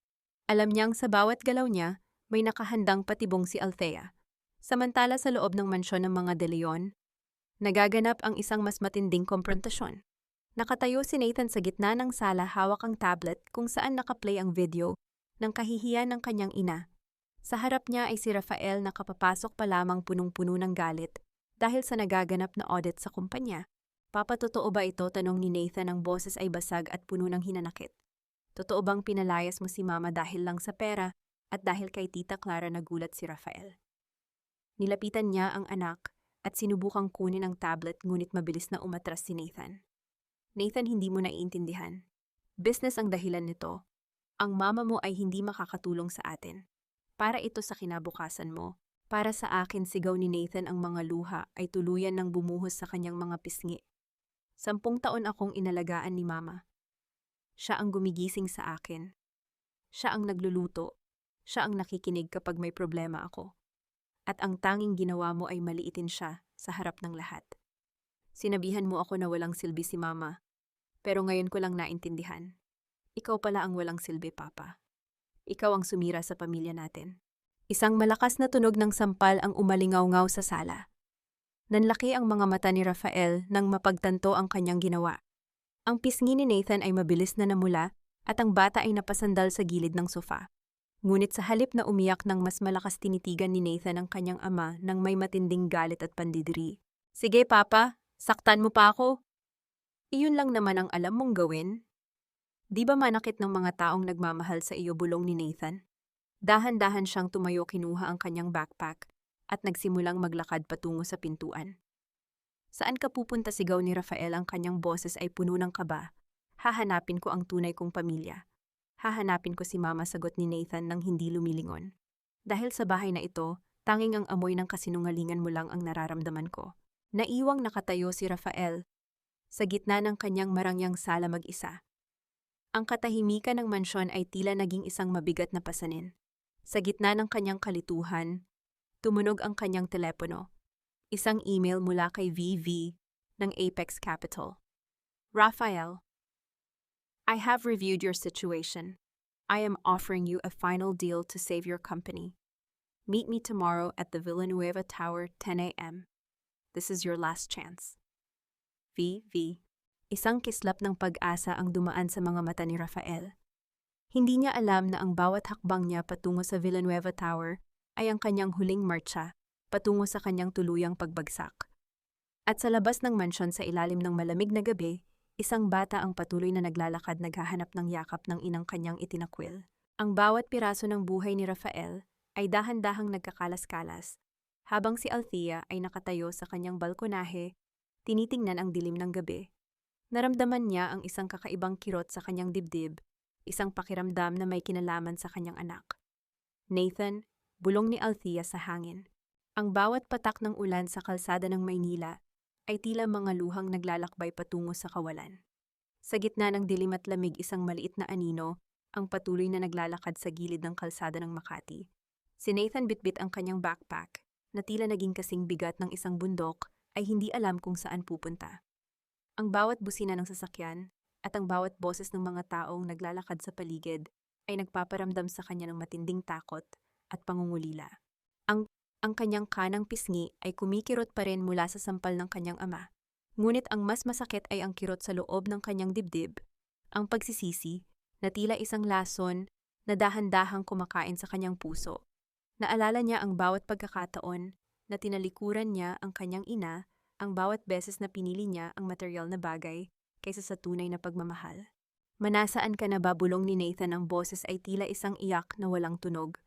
Alam niyang sa bawat galaw niya, may nakahandang patibong si Althea. Samantala sa loob ng mansyon ng mga De Leon, nagaganap ang isang mas matinding komprontasyon. Nakatayo si Nathan sa gitna ng sala, hawak ang tablet kung saan nakaplay ang video ng kahihiyan ng kanyang ina. Sa harap niya ay si Rafael na kapapasok pa lamang, punong-puno ng galit dahil sa nagaganap na audit sa kumpanya. Papa, totoo ba ito? Tanong ni Nathan. Ang boses ay basag at puno ng hinanakit. Totoo bang pinalayas mo si Mama dahil lang sa pera at dahil kay Tita Clara? Nagulat si Rafael. Nilapitan niya ang anak at sinubukang kunin ang tablet, ngunit mabilis na umatras si Nathan. Nathan, hindi mo naiintindihan. Business ang dahilan nito. Ang mama mo ay hindi makakatulong sa atin. Para ito sa kinabukasan mo. Para sa akin, sigaw ni Nathan. Ang mga luha ay tuluyan ng bumuhos sa kanyang mga pisngi. 10 taon akong inalagaan ni Mama. Siya ang gumigising sa akin. Siya ang nagluluto. Siya ang nakikinig kapag may problema ako. At ang tanging ginawa mo ay maliitin siya sa harap ng lahat. Sinabihan mo ako na walang silbi si Mama. Pero ngayon ko lang naintindihan. Ikaw pala ang walang silbi, Papa. Ikaw ang sumira sa pamilya natin. Isang malakas na tunog ng sampal ang umalingaw-ngaw sa sala. Nanlaki ang mga mata ni Rafael nang mapagtanto ang kanyang ginawa. Ang pisngi ni Nathan ay mabilis na namula at ang bata ay napasandal sa gilid ng sofa. Ngunit sa halip na umiyak, ng mas malakas, tinitigan ni Nathan ang kanyang ama nang may matinding galit at pandidiri. Sige, Papa, saktan mo pa ako. Iyon lang naman ang alam mong gawin. Di ba manakit ng mga taong nagmamahal sa iyo, bulong ni Nathan? Dahan-dahan siyang tumayo, kinuha ang kanyang backpack at nagsimulang maglakad patungo sa pintuan. Saan ka pupunta, sigaw ni Rafael, ang kanyang boses ay puno ng kaba. Hahanapin ko ang tunay kong pamilya. Hahanapin ko si Mama, sagot ni Nathan nang hindi lumilingon. Dahil sa bahay na ito, tanging ang amoy ng kasinungalingan mo lang ang nararamdaman ko. Naiwang nakatayo si Rafael sa gitna ng kanyang marangyang sala mag-isa. Ang katahimikan ng mansyon ay tila naging isang mabigat na pasanin. Sa gitna ng kanyang kalituhan, tumunog ang kanyang telepono. Isang email mula kay VV ng Apex Capital. Rafael, I have reviewed your situation. I am offering you a final deal to save your company. Meet me tomorrow at the Villanueva Tower, 10 a.m. This is your last chance. VV. Isang kislap ng pag-asa ang dumaan sa mga mata ni Rafael. Hindi niya alam na ang bawat hakbang niya patungo sa Villanueva Tower ay ang kanyang huling marcha patungo sa kanyang tuluyang pagbagsak. At sa labas ng mansyon sa ilalim ng malamig na gabi, isang bata ang patuloy na naglalakad naghahanap ng yakap ng inang kanyang itinakwil. Ang bawat piraso ng buhay ni Rafael ay dahan-dahang nagkakalas-kalas, habang si Althea ay nakatayo sa kanyang balkonahe, tinitingnan ang dilim ng gabi. Naramdaman niya ang isang kakaibang kirot sa kanyang dibdib, isang pakiramdam na may kinalaman sa kanyang anak. Nathan, bulong ni Althea sa hangin. Ang bawat patak ng ulan sa kalsada ng Maynila ay tila mga luhang naglalakbay patungo sa kawalan. Sa gitna ng dilim at lamig, isang maliit na anino ang patuloy na naglalakad sa gilid ng kalsada ng Makati. Si Nathan bitbit ang kanyang backpack na tila naging kasing bigat ng isang bundok ay hindi alam kung saan pupunta. Ang bawat busina ng sasakyan at ang bawat boses ng mga taong naglalakad sa paligid ay nagpaparamdam sa kanya ng matinding takot at pangungulila. Ang kanyang kanang pisngi ay kumikirot pa rin mula sa sampal ng kanyang ama. Ngunit ang mas masakit ay ang kirot sa loob ng kanyang dibdib, ang pagsisisi na tila isang lason na dahan-dahang kumakain sa kanyang puso. Naalala niya ang bawat pagkakataon na tinalikuran niya ang kanyang ina, ang bawat beses na pinili niya ang material na bagay kaysa sa tunay na pagmamahal. Manasaan ka na ba, bulong ni Nathan, ang boses ay tila isang iyak na walang tunog.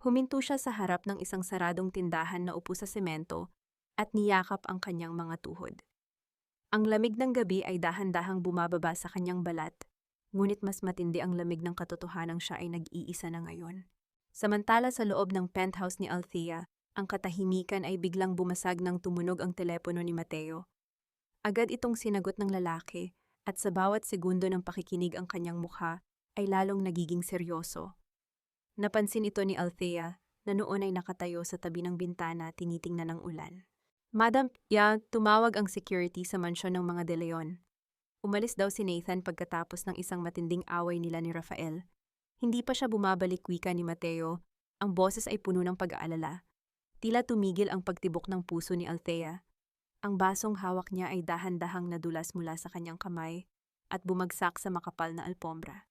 Huminto siya sa harap ng isang saradong tindahan na upo sa semento at niyakap ang kanyang mga tuhod. Ang lamig ng gabi ay dahan-dahang bumababa sa kanyang balat, ngunit mas matindi ang lamig ng katotohanang siya ay nag-iisa na ngayon. Samantala sa loob ng penthouse ni Althea, ang katahimikan ay biglang bumasag nang tumunog ang telepono ni Mateo. Agad itong sinagot ng lalaki at sa bawat segundo ng pakikinig ang kanyang mukha ay lalong nagiging seryoso. Napansin ito ni Althea na noon ay nakatayo sa tabi ng bintana tinitingnan ng ulan. Madam, tumawag ang security sa mansyon ng mga De Leon. Umalis daw si Nathan pagkatapos ng isang matinding away nila ni Rafael. Hindi pa siya bumabalik, wika ni Mateo. Ang boses ay puno ng pag-aalala. Tila tumigil ang pagtibok ng puso ni Althea. Ang basong hawak niya ay dahan-dahang nadulas mula sa kanyang kamay at bumagsak sa makapal na alpombra.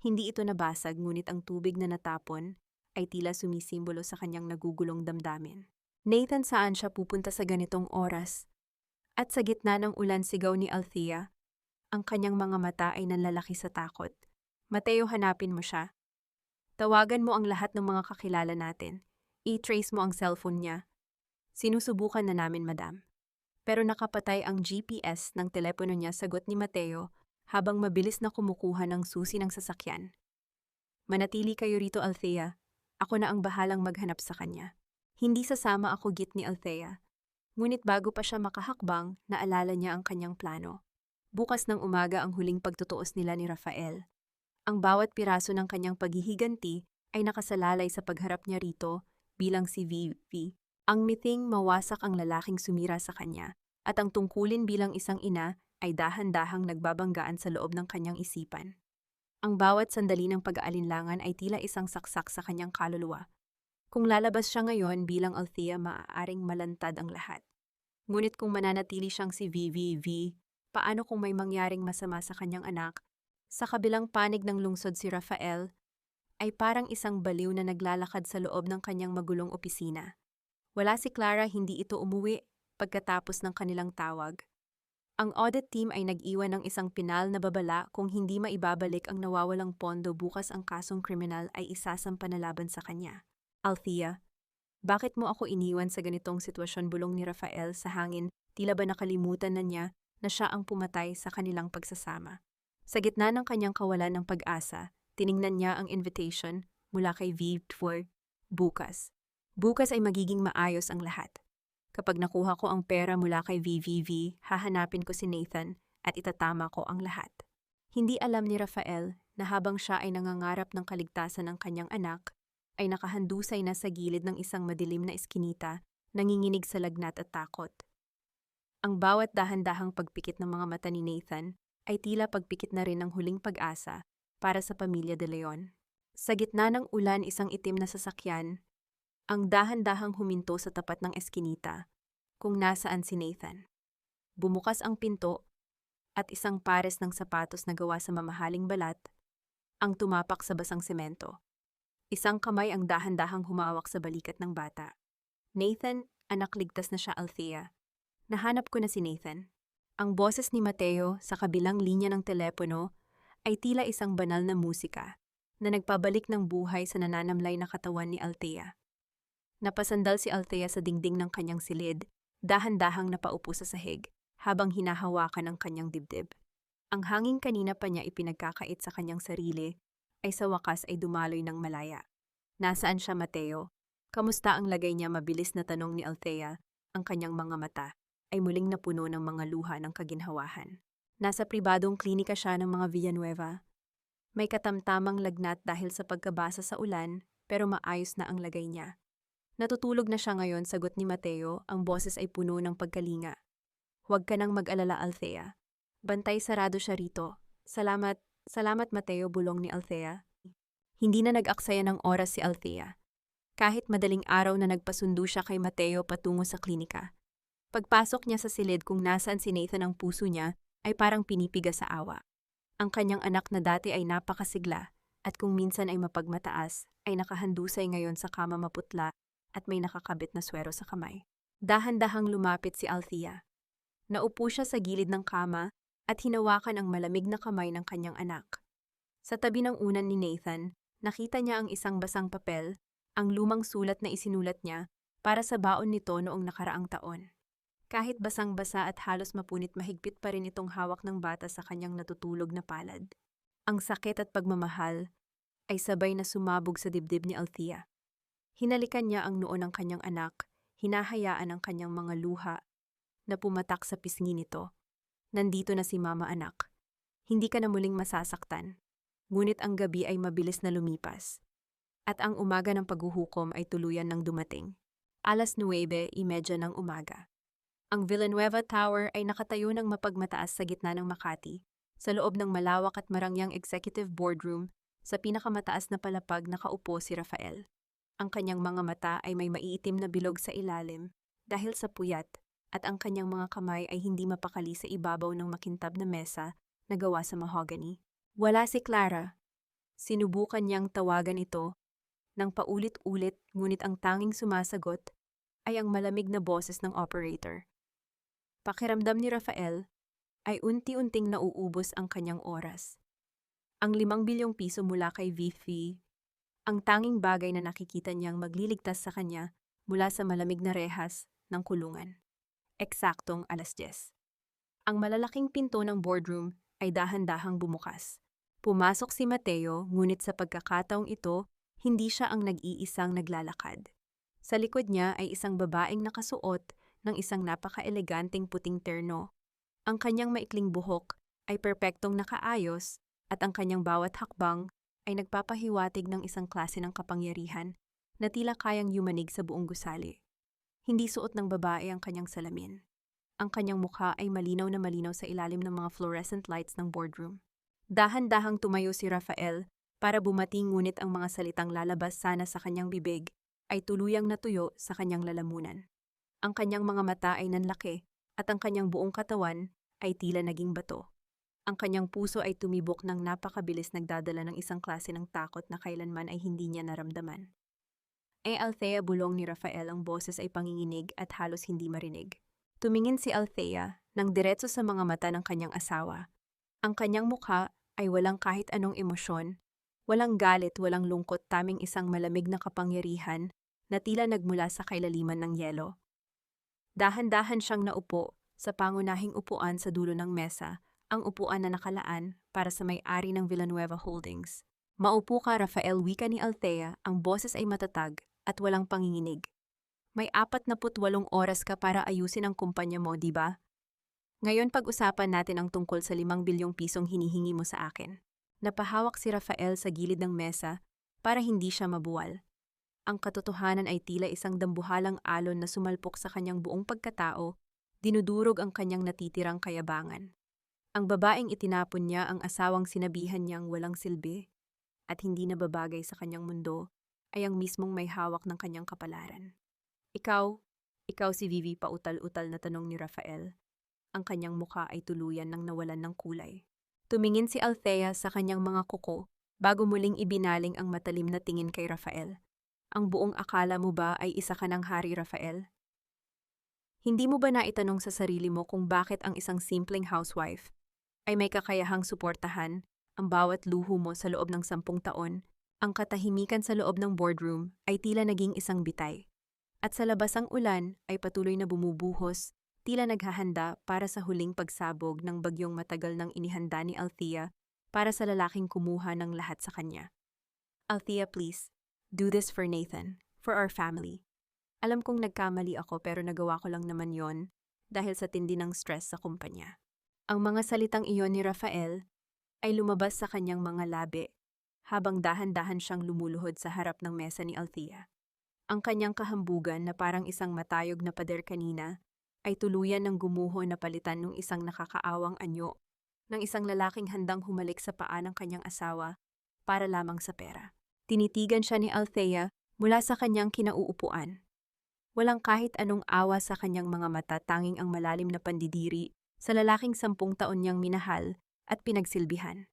Hindi ito nabasag, ngunit ang tubig na natapon ay tila sumisimbolo sa kanyang nagugulong damdamin. Nathan, saan siya pupunta sa ganitong oras? At sa gitna ng ulan, sigaw ni Althea. Ang kanyang mga mata ay nanlalaki sa takot. Mateo, hanapin mo siya. Tawagan mo ang lahat ng mga kakilala natin. I-trace mo ang cellphone niya. Sinusubukan na namin, madam. Pero nakapatay ang GPS ng telepono niya, sagot ni Mateo habang mabilis na kumukuha ng susi ng sasakyan. Manatili kayo rito, Althea. Ako na ang bahalang maghanap sa kanya. Hindi sasama ako, git ni Althea. Ngunit bago pa siya makahakbang, naalala niya ang kanyang plano. Bukas ng umaga ang huling pagtutuos nila ni Rafael. Ang bawat piraso ng kanyang paghihiganti ay nakasalalay sa pagharap niya rito bilang si VV. Ang miting mawasak ang lalaking sumira sa kanya at ang tungkulin bilang isang ina ay dahan-dahang nagbabanggaan sa loob ng kanyang isipan. Ang bawat sandali ng pag-aalinlangan ay tila isang saksak sa kanyang kaluluwa. Kung lalabas siya ngayon bilang Althea, maaaring malantad ang lahat. Ngunit kung mananatili siyang si VV, paano kung may mangyaring masama sa kanyang anak? Sa kabilang panig ng lungsod, si Rafael ay parang isang baliw na naglalakad sa loob ng kanyang magulong opisina. Wala si Clara, hindi ito umuwi pagkatapos ng kanilang tawag. Ang audit team ay nag-iwan ng isang pinal na babala kung hindi maibabalik ang nawawalang pondo bukas ang kasong kriminal ay isasampa na laban sa kanya. Althea, Bakit mo ako iniwan sa ganitong sitwasyon, bulong ni Rafael sa hangin, tila ba nakalimutan na niya na siya ang pumatay sa kanilang pagsasama. Sa gitna ng kanyang kawalan ng pag-asa, tiningnan niya ang invitation mula kay Viv for bukas. Bukas ay magiging maayos ang lahat. Kapag nakuha ko ang pera mula kay VVV, hahanapin ko si Nathan at itatama ko ang lahat. Hindi alam ni Rafael na habang siya ay nangangarap ng kaligtasan ng kanyang anak, ay nakahandusay na sa gilid ng isang madilim na eskinita, nanginginig sa lagnat at takot. Ang bawat dahan-dahang pagpikit ng mga mata ni Nathan ay tila pagpikit na rin ng huling pag-asa para sa pamilya De Leon. Sa gitna ng ulan, isang itim na sasakyan ang dahan-dahang huminto sa tapat ng eskinita kung nasaan si Nathan. Bumukas ang pinto at isang pares ng sapatos na gawa sa mamahaling balat ang tumapak sa basang semento. Isang kamay ang dahan-dahang humawak sa balikat ng bata. Nathan, anak, ligtas na siya, Althea. Nahanap ko na si Nathan. Ang boses ni Mateo sa kabilang linya ng telepono ay tila isang banal na musika na nagpabalik ng buhay sa nananamlay na katawan ni Althea. Napasandal si Althea sa dingding ng kanyang silid, dahan-dahang napaupo sa sahig habang hinahawakan ang kanyang dibdib. Ang hangin kanina pa niya ipinagkakait sa kanyang sarili ay sa wakas ay dumaloy ng malaya. Nasaan siya, Mateo? Kamusta ang lagay niya? Mabilis na tanong ni Althea. Ang kanyang mga mata ay muling napuno ng mga luha ng kaginhawahan. Nasa pribadong klinika siya ng mga Villanueva. May katamtamang lagnat dahil sa pagkabasa sa ulan, pero maayos na ang lagay niya. Natutulog na siya ngayon, sagot ni Mateo, ang boses ay puno ng pagkalinga. Huwag ka nang mag-alala, Althea. Bantay sarado siya rito. Salamat, Mateo, bulong ni Althea. Hindi na nag-aksaya ng oras si Althea. Kahit madaling araw na nagpasundo siya kay Mateo patungo sa klinika. Pagpasok niya sa silid kung nasaan si Nathan, ang puso niya ay parang pinipiga sa awa. Ang kanyang anak na dati ay napakasigla at kung minsan ay mapagmataas, ay nakahandusay ngayon sa kama maputla at may nakakabit na swero sa kamay. Dahan-dahang lumapit si Althea. Naupo siya sa gilid ng kama at hinawakan ang malamig na kamay ng kanyang anak. Sa tabi ng unan ni Nathan, nakita niya ang isang basang papel, ang lumang sulat na isinulat niya para sa baon nito noong nakaraang taon. Kahit basang-basa at halos mapunit, mahigpit pa rin itong hawak ng bata sa kanyang natutulog na palad. Ang sakit at pagmamahal ay sabay na sumabog sa dibdib ni Althea. Hinalikan niya ang noo ng kanyang anak, hinahayaan ang kanyang mga luha na pumatak sa pisngi nito. Nandito na si Mama, anak. Hindi ka na muling masasaktan. Ngunit ang gabi ay mabilis na lumipas. At ang umaga ng paghuhukom ay tuluyan ng dumating. 9:30 ng umaga. Ang Villanueva Tower ay nakatayo ng mapagmataas sa gitna ng Makati, sa loob ng malawak at marangyang executive boardroom. Sa pinakamataas na palapag nakaupo si Rafael. Ang kanyang mga mata ay may maiitim na bilog sa ilalim dahil sa puyat, at ang kanyang mga kamay ay hindi mapakali sa ibabaw ng makintab na mesa na gawa sa mahogany. Wala si Clara. Sinubukan niyang tawagan ito ng paulit-ulit, ngunit ang tanging sumasagot ay ang malamig na boses ng operator. Pakiramdam ni Rafael ay unti-unting nauubos ang kanyang oras. Ang 5 bilyong piso mula kay VV, ang tanging bagay na nakikita niyang magliligtas sa kanya mula sa malamig na rehas ng kulungan. Eksaktong 10:00. Ang malalaking pinto ng boardroom ay dahan-dahang bumukas. Pumasok si Mateo, ngunit sa pagkakataong ito, hindi siya ang nag-iisang naglalakad. Sa likod niya ay isang babaeng nakasuot ng isang napaka-eleganteng puting terno. Ang kanyang maikling buhok ay perpektong nakaayos at ang kanyang bawat hakbang ay nagpapahiwatig ng isang klase ng kapangyarihan na tila kayang yumanig sa buong gusali. Hindi suot ng babae ang kanyang salamin. Ang kanyang mukha ay malinaw na malinaw sa ilalim ng mga fluorescent lights ng boardroom. Dahan-dahang tumayo si Rafael para bumati, ngunit ang mga salitang lalabas sana sa kanyang bibig ay tuluyang natuyo sa kanyang lalamunan. Ang kanyang mga mata ay nanlaki at ang kanyang buong katawan ay tila naging bato. Ang kanyang puso ay tumibok ng napakabilis, nagdadala ng isang klase ng takot na kailanman ay hindi niya naramdaman. Althea, bulong ni Rafael, ang boses ay panginginig at halos hindi marinig. Tumingin si Althea nang diretso sa mga mata ng kanyang asawa. Ang kanyang mukha ay walang kahit anong emosyon, walang galit, walang lungkot, taming isang malamig na kapangyarihan na tila nagmula sa kailaliman ng yelo. Dahan-dahan siyang naupo sa pangunahing upuan sa dulo ng mesa, ang upuan na nakalaan para sa may-ari ng Villanueva Holdings. Maupo ka, Rafael, wika ni Althea, ang boses ay matatag at walang panginginig. May 48 oras ka para ayusin ang kumpanya mo, di ba? Ngayon pag-usapan natin ang tungkol sa 5 bilyong pisong hinihingi mo sa akin. Napahawak si Rafael sa gilid ng mesa para hindi siya mabuwal. Ang katotohanan ay tila isang dambuhalang alon na sumalpok sa kanyang buong pagkatao, dinudurog ang kanyang natitirang kayabangan. Ang babaeng itinapon niya ang asawang sinabihan niyang walang silbi at hindi nababagay sa kanyang mundo ay ang mismong may hawak ng kanyang kapalaran. Ikaw si Vivi, pautal-utal na tanong ni Rafael. Ang kanyang muka ay tuluyan ng nawalan ng kulay. Tumingin si Althea sa kanyang mga kuko bago muling ibinaling ang matalim na tingin kay Rafael. Ang buong akala mo ba ay isa ka ng hari, Rafael? Hindi mo ba naitanong sa sarili mo kung bakit ang isang simpleng housewife ay may kakayahang suportahan ang bawat luho mo sa loob ng 10 taon? Ang katahimikan sa loob ng boardroom ay tila naging isang bitay. At sa labas ang ulan ay patuloy na bumubuhos, tila naghahanda para sa huling pagsabog ng bagyong matagal nang inihanda ni Althea para sa lalaking kumuha ng lahat sa kanya. Althea, please, do this for Nathan, for our family. Alam kong nagkamali ako pero nagawa ko lang naman yon dahil sa tindi ng stress sa kumpanya. Ang mga salitang iyon ni Rafael ay lumabas sa kanyang mga labi habang dahan-dahan siyang lumuluhod sa harap ng mesa ni Althea. Ang kanyang kahambugan na parang isang matayog na pader kanina ay tuluyan ng gumuho na palitan ng isang nakakaawang anyo ng isang lalaking handang humalik sa paa ng kanyang asawa para lamang sa pera. Tinitigan siya ni Althea mula sa kanyang kinauupuan. Walang kahit anong awa sa kanyang mga mata, tanging ang malalim na pandidiri sa lalaking 10 taon niyang minahal at pinagsilbihan.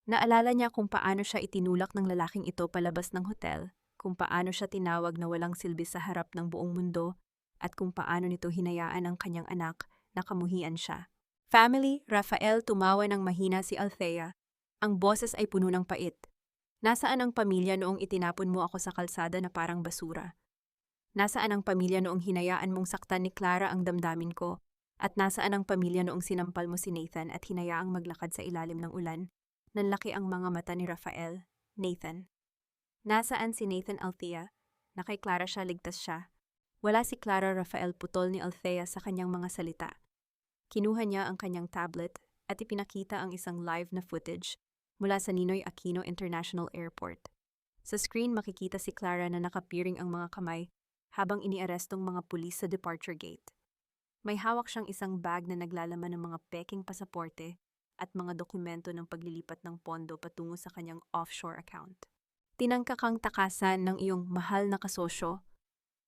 Naalala niya kung paano siya itinulak ng lalaking ito palabas ng hotel, kung paano siya tinawag na walang silbi sa harap ng buong mundo, at kung paano nito hinayaan ang kanyang anak na kamuhian siya. Family, Rafael, tumawa ng mahina si Althea. Ang boses ay puno ng pait. Nasaan ang pamilya noong itinapon mo ako sa kalsada na parang basura? Nasaan ang pamilya noong hinayaan mong saktan ni Clara ang damdamin ko? At nasaan ang pamilya noong sinampal mo si Nathan at hinayaang maglakad sa ilalim ng ulan? Nanlaki ang mga mata ni Rafael. Nathan. Nasaan si Nathan, Althea? Na kay Clara siya, ligtas siya. Wala si Clara, Rafael, putol ni Althea sa kanyang mga salita. Kinuha niya ang kanyang tablet at ipinakita ang isang live na footage mula sa Ninoy Aquino International Airport. Sa screen makikita si Clara na nakapiring ang mga kamay habang iniarestong mga pulis sa departure gate. May hawak siyang isang bag na naglalaman ng mga peking pasaporte at mga dokumento ng paglilipat ng pondo patungo sa kanyang offshore account. Tinangka kang takasan ng iyong mahal na kasosyo.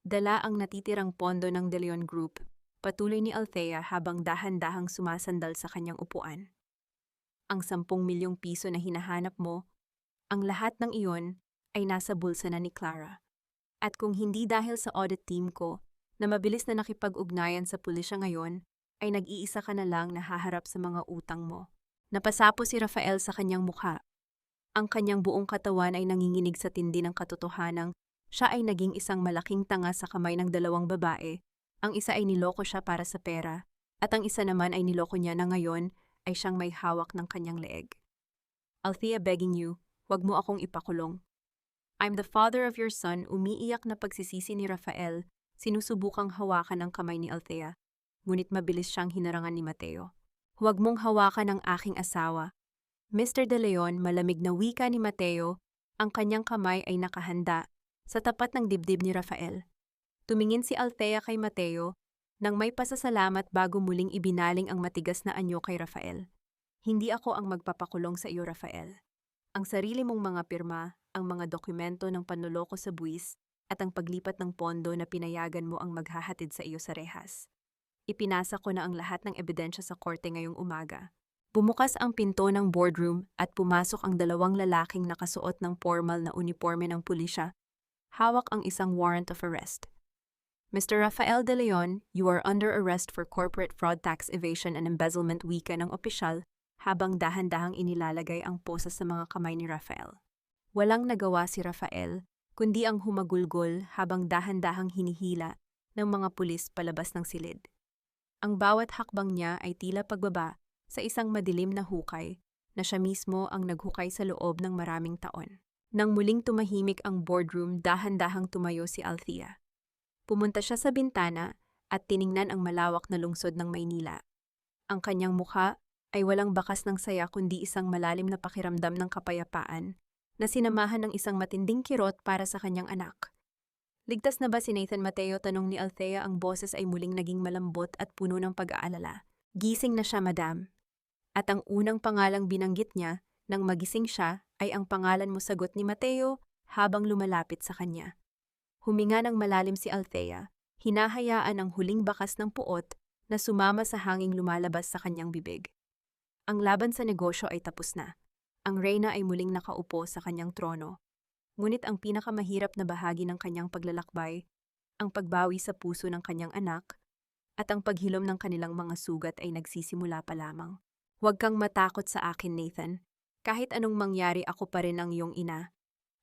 Dala ang natitirang pondo ng De Leon Group, patuloy ni Althea habang dahan-dahang sumasandal sa kanyang upuan. Ang 10 milyong piso na hinahanap mo, ang lahat ng iyon ay nasa bulsa na ni Clara. At kung hindi dahil sa audit team ko, na mabilis na nakipag-ugnayan sa pulisya ngayon, ay nag-iisa ka na lang nahaharap sa mga utang mo. Napasapo si Rafael sa kanyang mukha. Ang kanyang buong katawan ay nanginginig sa tindi ng katotohanang siya ay naging isang malaking tanga sa kamay ng 2 babae. Ang isa ay niloko siya para sa pera, at ang isa naman ay niloko niya na ngayon ay siyang may hawak ng kanyang leeg. Althea, begging you, wag mo akong ipakulong. I'm the father of your son, umiiyak na pagsisisi ni Rafael, sinusubukang hawakan ang kamay ni Althea, ngunit mabilis siyang hinarangan ni Mateo. Huwag mong hawakan ang aking asawa. Mr. De Leon, malamig na wika ni Mateo, ang kanyang kamay ay nakahanda sa tapat ng dibdib ni Rafael. Tumingin si Althea kay Mateo nang may pasasalamat bago muling ibinaling ang matigas na anyo kay Rafael. Hindi ako ang magpapakulong sa iyo, Rafael. Ang sarili mong mga pirma, ang mga dokumento ng panloloko sa buwis, at ang paglipat ng pondo na pinayagan mo ang maghahatid sa iyo sa rehas. Ipinasa ko na ang lahat ng ebidensya sa korte ngayong umaga. Bumukas ang pinto ng boardroom at pumasok ang 2 lalaking nakasuot ng formal na uniforme ng pulisya. Hawak ang isang warrant of arrest. Mr. Rafael De Leon, you are under arrest for corporate fraud, tax evasion and embezzlement, wika ng opisyal habang dahan-dahang inilalagay ang posa sa mga kamay ni Rafael. Walang nagawa si Rafael kundi ang humagulgol habang dahan-dahang hinihila ng mga pulis palabas ng silid. Ang bawat hakbang niya ay tila pagbaba sa isang madilim na hukay na siya mismo ang naghukay sa loob ng maraming taon. Nang muling tumahimik ang boardroom, dahan-dahang tumayo si Althea. Pumunta siya sa bintana at tiningnan ang malawak na lungsod ng Maynila. Ang kanyang mukha ay walang bakas ng saya kundi isang malalim na pakiramdam ng kapayapaan na sinamahan ng isang matinding kirot para sa kanyang anak. Ligtas na ba si Nathan Mateo? Tanong ni Althea. Ang boses ay muling naging malambot at puno ng pag-aalala. Gising na siya, madam. At ang unang pangalang binanggit niya nang magising siya ay ang pangalan mo, sagot ni Mateo habang lumalapit sa kanya. Huminga ng malalim si Althea, hinahayaan ang huling bakas ng puot na sumama sa hanging lumalabas sa kanyang bibig. Ang laban sa negosyo ay tapos na. Ang reyna ay muling nakaupo sa kanyang trono. Ngunit ang pinakamahirap na bahagi ng kanyang paglalakbay, ang pagbawi sa puso ng kanyang anak, at ang paghilom ng kanilang mga sugat ay nagsisimula pa lamang. Huwag kang matakot sa akin, Nathan. Kahit anong mangyari, ako pa rin ang iyong ina.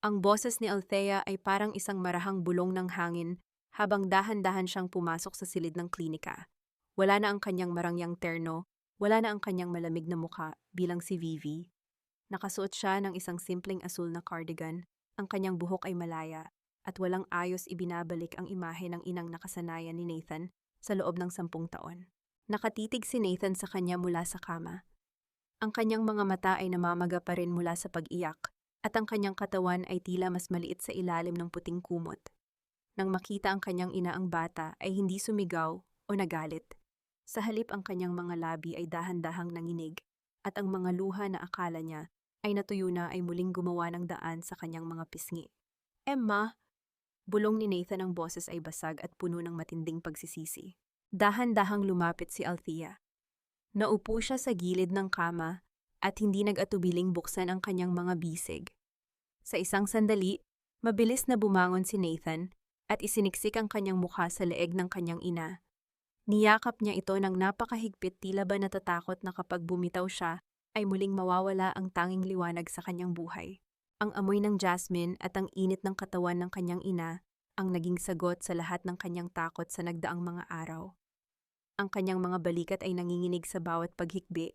Ang boses ni Althea ay parang isang marahang bulong ng hangin habang dahan-dahan siyang pumasok sa silid ng klinika. Wala na ang kanyang marangyang terno, wala na ang kanyang malamig na mukha bilang si Vivi. Nakasuot siya ng isang simpleng asul na cardigan, ang kanyang buhok ay malaya, at walang ayos ibinabalik ang imahe ng inang nakasanayan ni Nathan sa loob ng 10 taon. Nakatitig si Nathan sa kanya mula sa kama. Ang kanyang mga mata ay namamaga pa rin mula sa pag-iyak, at ang kanyang katawan ay tila mas maliit sa ilalim ng puting kumot. Nang makita ang kanyang ina, ang bata ay hindi sumigaw o nagalit. Sa halip, ang kanyang mga labi ay dahan-dahang nanginig, at ang mga luha na akala niya ay natuyo na ay muling gumawa ng daan sa kanyang mga pisngi. Emma! Bulong ni Nathan. Ang boses ay basag at puno ng matinding pagsisisi. Dahan-dahang lumapit si Althea. Naupo siya sa gilid ng kama at hindi nag-atubiling buksan ang kanyang mga bisig. Sa isang sandali, mabilis na bumangon si Nathan at isiniksik ang kanyang mukha sa leeg ng kanyang ina. Niyakap niya ito ng napakahigpit, tila ba natatakot na kapag bumitaw siya ay muling mawawala ang tanging liwanag sa kanyang buhay. Ang amoy ng jasmine at ang init ng katawan ng kanyang ina ang naging sagot sa lahat ng kanyang takot sa nagdaang mga araw. Ang kanyang mga balikat ay nanginginig sa bawat paghikbi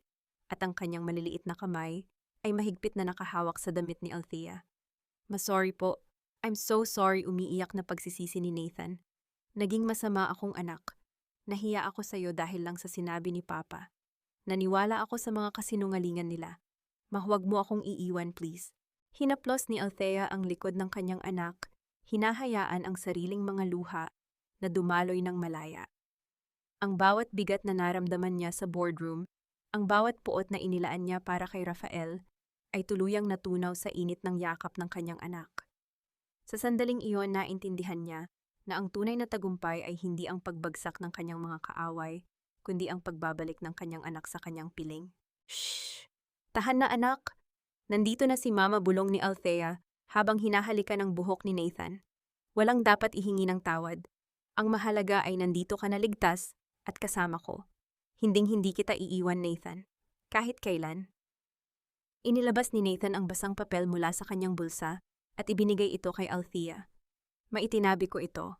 at ang kanyang maliliit na kamay ay mahigpit na nakahawak sa damit ni Althea. "Sorry po. I'm so sorry," umiiyak na pagsisisi ni Nathan. "Naging masama akong anak. Nahiya ako sa iyo dahil lang sa sinabi ni Papa. Naniwala ako sa mga kasinungalingan nila. Mahuwag mo akong iiwan, please." Hinaplos ni Althea ang likod ng kanyang anak, hinahayaan ang sariling mga luha na dumaloy ng malaya. Ang bawat bigat na naramdaman niya sa boardroom, ang bawat puot na inilaan niya para kay Rafael, ay tuluyang natunaw sa init ng yakap ng kanyang anak. Sa sandaling iyon, naintindihan niya na ang tunay na tagumpay ay hindi ang pagbagsak ng kanyang mga kaaway, kundi ang pagbabalik ng kanyang anak sa kanyang piling. "Shh! Tahan na, anak! Nandito na si Mama," bulong ni Althea habang hinahalikan ang buhok ni Nathan. "Walang dapat ihingi ng tawad. Ang mahalaga ay nandito ka na ligtas at kasama ko. Hinding-hindi kita iiwan, Nathan. Kahit kailan." Inilabas ni Nathan ang basang papel mula sa kanyang bulsa at ibinigay ito kay Althea. "Maitinabi ko ito.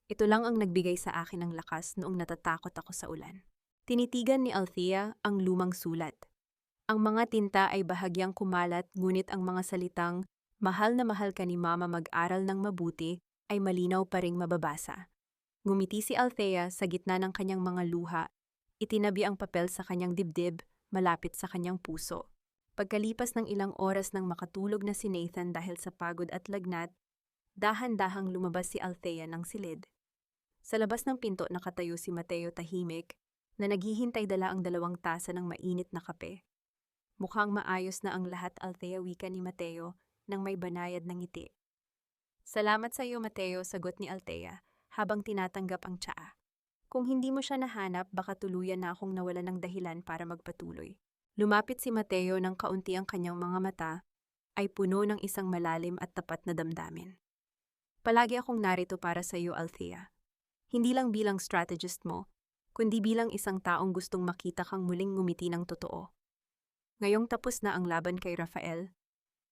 Ito lang ang nagbigay sa akin ng lakas noong natatakot ako sa ulan." Tinitigan ni Althea ang lumang sulat. Ang mga tinta ay bahagyang kumalat, ngunit ang mga salitang "Mahal na mahal ka ni Mama, mag-aral ng mabuti" ay malinaw pa ring mababasa. Ngumiti si Althea sa gitna ng kanyang mga luha. Itinabi ang papel sa kanyang dibdib, malapit sa kanyang puso. Pagkalipas ng ilang oras nang makatulog na si Nathan dahil sa pagod at lagnat, dahan-dahang lumabas si Althea ng silid. Sa labas ng pinto nakatayo si Mateo, tahimik, na naghihintay, dala ang 2 tasa ng mainit na kape. "Mukhang maayos na ang lahat, Althea," wika ni Mateo nang may banayad ng ngiti. "Salamat sa iyo, Mateo," sagot ni Althea habang tinatanggap ang tsaa. "Kung hindi mo siya nahanap, baka tuluyan na akong nawalan ng dahilan para magpatuloy." Lumapit si Mateo ng kaunti, ang kanyang mga mata ay puno ng isang malalim at tapat na damdamin. "Palagi akong narito para sa iyo, Althea. Hindi lang bilang strategist mo, kundi bilang isang taong gustong makita kang muling ngumiti ng totoo. Ngayong tapos na ang laban kay Rafael,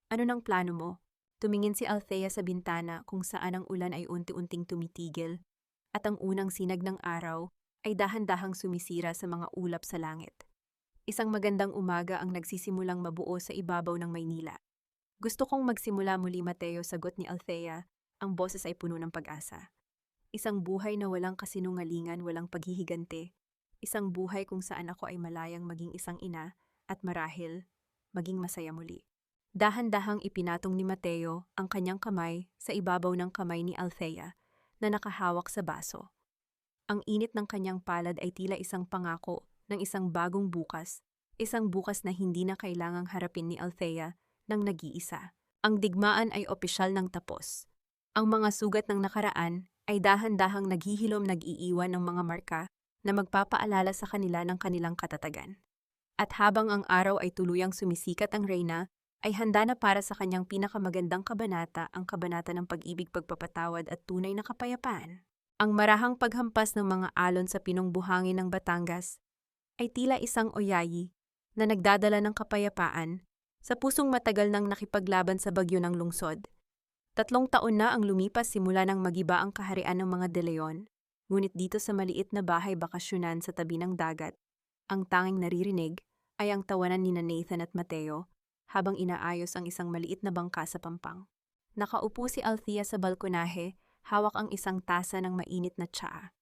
ano nang plano mo? Tumingin si Althea sa bintana kung saan ang ulan ay unti-unting tumitigil at ang unang sinag ng araw ay dahan-dahang sumisira sa mga ulap sa langit. Isang magandang umaga ang nagsisimulang mabuo sa ibabaw ng Maynila. Gusto kong magsimula muli, Mateo, sagot ni Althea. Ang boses ay puno ng pag-asa. Isang buhay na walang kasinungalingan, walang paghihigante. Isang buhay kung saan ako ay malayang maging isang ina at marahil maging masaya muli. Dahan-dahang ipinatong ni Mateo ang kanyang kamay sa ibabaw ng kamay ni Althea na nakahawak sa baso. Ang init ng kanyang palad ay tila isang pangako ng isang bagong bukas, isang bukas na hindi na kailangang harapin ni Althea ng nag-iisa. Ang digmaan ay opisyal ng tapos. Ang mga sugat ng nakaraan ay dahan-dahang naghihilom, nag-iiwan ng mga marka na magpapaalala sa kanila ng kanilang katatagan. At habang ang araw ay tuluyang sumisikat, ang reyna ay handa na para sa kanyang pinakamagandang kabanata, ang kabanata ng pag-ibig, pagpapatawad at tunay na kapayapaan. Ang marahang paghampas ng mga alon sa pinong buhangin ng Batangas ay tila isang oyayi na nagdadala ng kapayapaan sa pusong matagal nang nakipaglaban sa bagyo ng lungsod. 3 taon na ang lumipas simula nang magiba ang kaharian ng mga De Leon, ngunit dito sa maliit na bahay bakasyonan sa tabi ng dagat, ang tanging naririnig ay ang tawanan ni Nathan at Mateo habang inaayos ang isang maliit na bangka sa pampang. Nakaupo si Althea sa balkonahe, hawak ang isang tasa ng mainit na tsaa.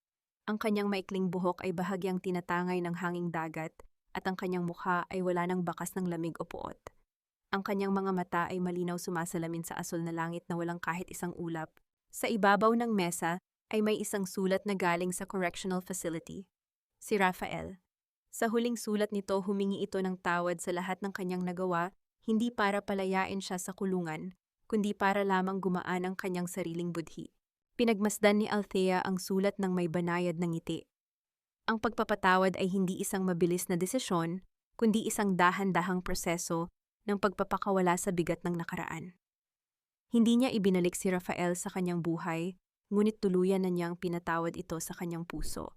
Ang kanyang maikling buhok ay bahagyang tinatangay ng hanging dagat at ang kanyang mukha ay wala ng bakas ng lamig o puot. Ang kanyang mga mata ay malinaw, sumasalamin sa asul na langit na walang kahit isang ulap. Sa ibabaw ng mesa ay may isang sulat na galing sa correctional facility. Si Rafael. Sa huling sulat nito, humingi ito ng tawad sa lahat ng kanyang nagawa, hindi para palayain siya sa kulungan, kundi para lamang gumaan ang kanyang sariling budhi. Pinagmasdan ni Althea ang sulat ng may banayad ng ngiti. Ang pagpapatawad ay hindi isang mabilis na desisyon, kundi isang dahan-dahang proseso ng pagpapakawala sa bigat ng nakaraan. Hindi niya ibinalik si Rafael sa kanyang buhay, ngunit tuluyan na niyang pinatawad ito sa kanyang puso.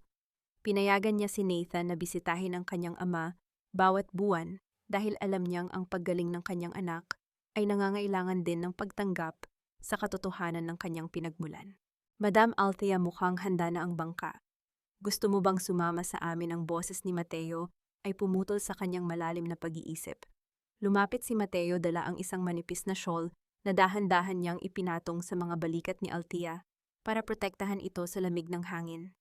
Pinayagan niya si Nathan na bisitahin ang kanyang ama bawat buwan dahil alam niyang ang paggaling ng kanyang anak ay nangangailangan din ng pagtanggap sa katotohanan ng kanyang pinagmulan. Madam Althea, mukhang handa na ang bangka. Gusto mo bang sumama sa amin? Ang boses ni Mateo ay pumutol sa kanyang malalim na pag-iisip. Lumapit si Mateo, dala ang isang manipis na shawl na dahan-dahan niyang ipinatong sa mga balikat ni Althea para protektahan ito sa lamig ng hangin.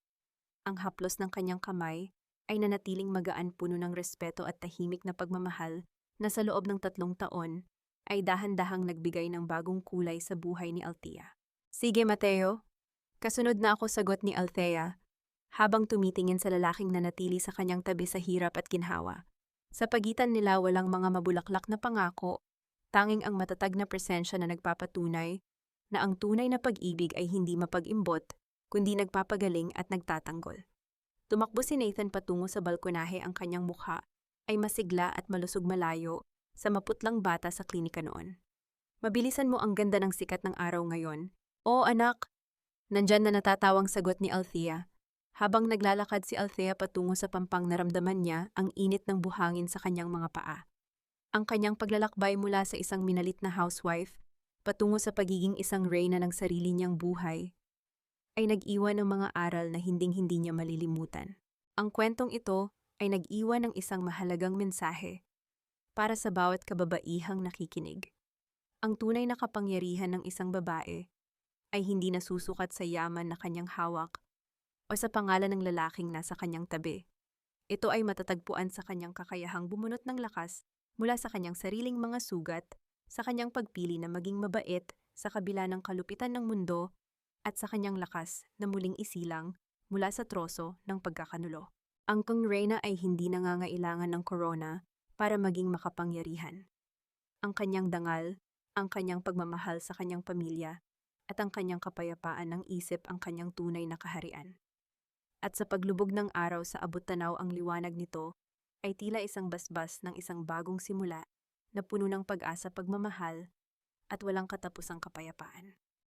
Ang haplos ng kanyang kamay ay nanatiling magaan, puno ng respeto at tahimik na pagmamahal na sa loob ng 3 taon ay dahan-dahang nagbigay ng bagong kulay sa buhay ni Althea. Sige, Mateo. Kasunod na ako, sagot ni Althea, habang tumitingin sa lalaking nanatili sa kanyang tabi sa hirap at ginhawa. Sa pagitan nila walang mga mabulaklak na pangako, tanging ang matatag na presensya na nagpapatunay na ang tunay na pag-ibig ay hindi mapag-imbot, kundi nagpapagaling at nagtatanggol. Tumakbo si Nathan patungo sa balkonahe, ang kanyang mukha ay masigla at malusog, malayo sa maputlang bata sa klinika noon. Mabilisan mo, ang ganda ng sikat ng araw ngayon. Oo, anak. Nandyan na, natatawang sagot ni Althea. Habang naglalakad si Althea patungo sa pampang, naramdaman niya ang init ng buhangin sa kanyang mga paa. Ang kanyang paglalakbay mula sa isang minalit na housewife patungo sa pagiging isang reyna ng sarili niyang buhay ay nag-iwan ng mga aral na hinding-hindi niya malilimutan. Ang kwentong ito ay nag-iwan ng isang mahalagang mensahe para sa bawat kababaihang nakikinig. Ang tunay na kapangyarihan ng isang babae ay hindi nasusukat sa yaman na kanyang hawak o sa pangalan ng lalaking nasa kanyang tabi. Ito ay matatagpuan sa kanyang kakayahang bumunot ng lakas mula sa kanyang sariling mga sugat, sa kanyang pagpili na maging mabait sa kabila ng kalupitan ng mundo, at sa kanyang lakas na muling isilang mula sa troso ng pagkakanulo. Ang reyna ay hindi nangangailangan ng korona para maging makapangyarihan. Ang kanyang dangal, ang kanyang pagmamahal sa kanyang pamilya, at ang kanyang kapayapaan ng isip ang kanyang tunay na kaharian. At sa paglubog ng araw sa abot-tanaw, ang liwanag nito ay tila isang basbas ng isang bagong simula na puno ng pag-asa, pagmamahal, at walang katapusang kapayapaan.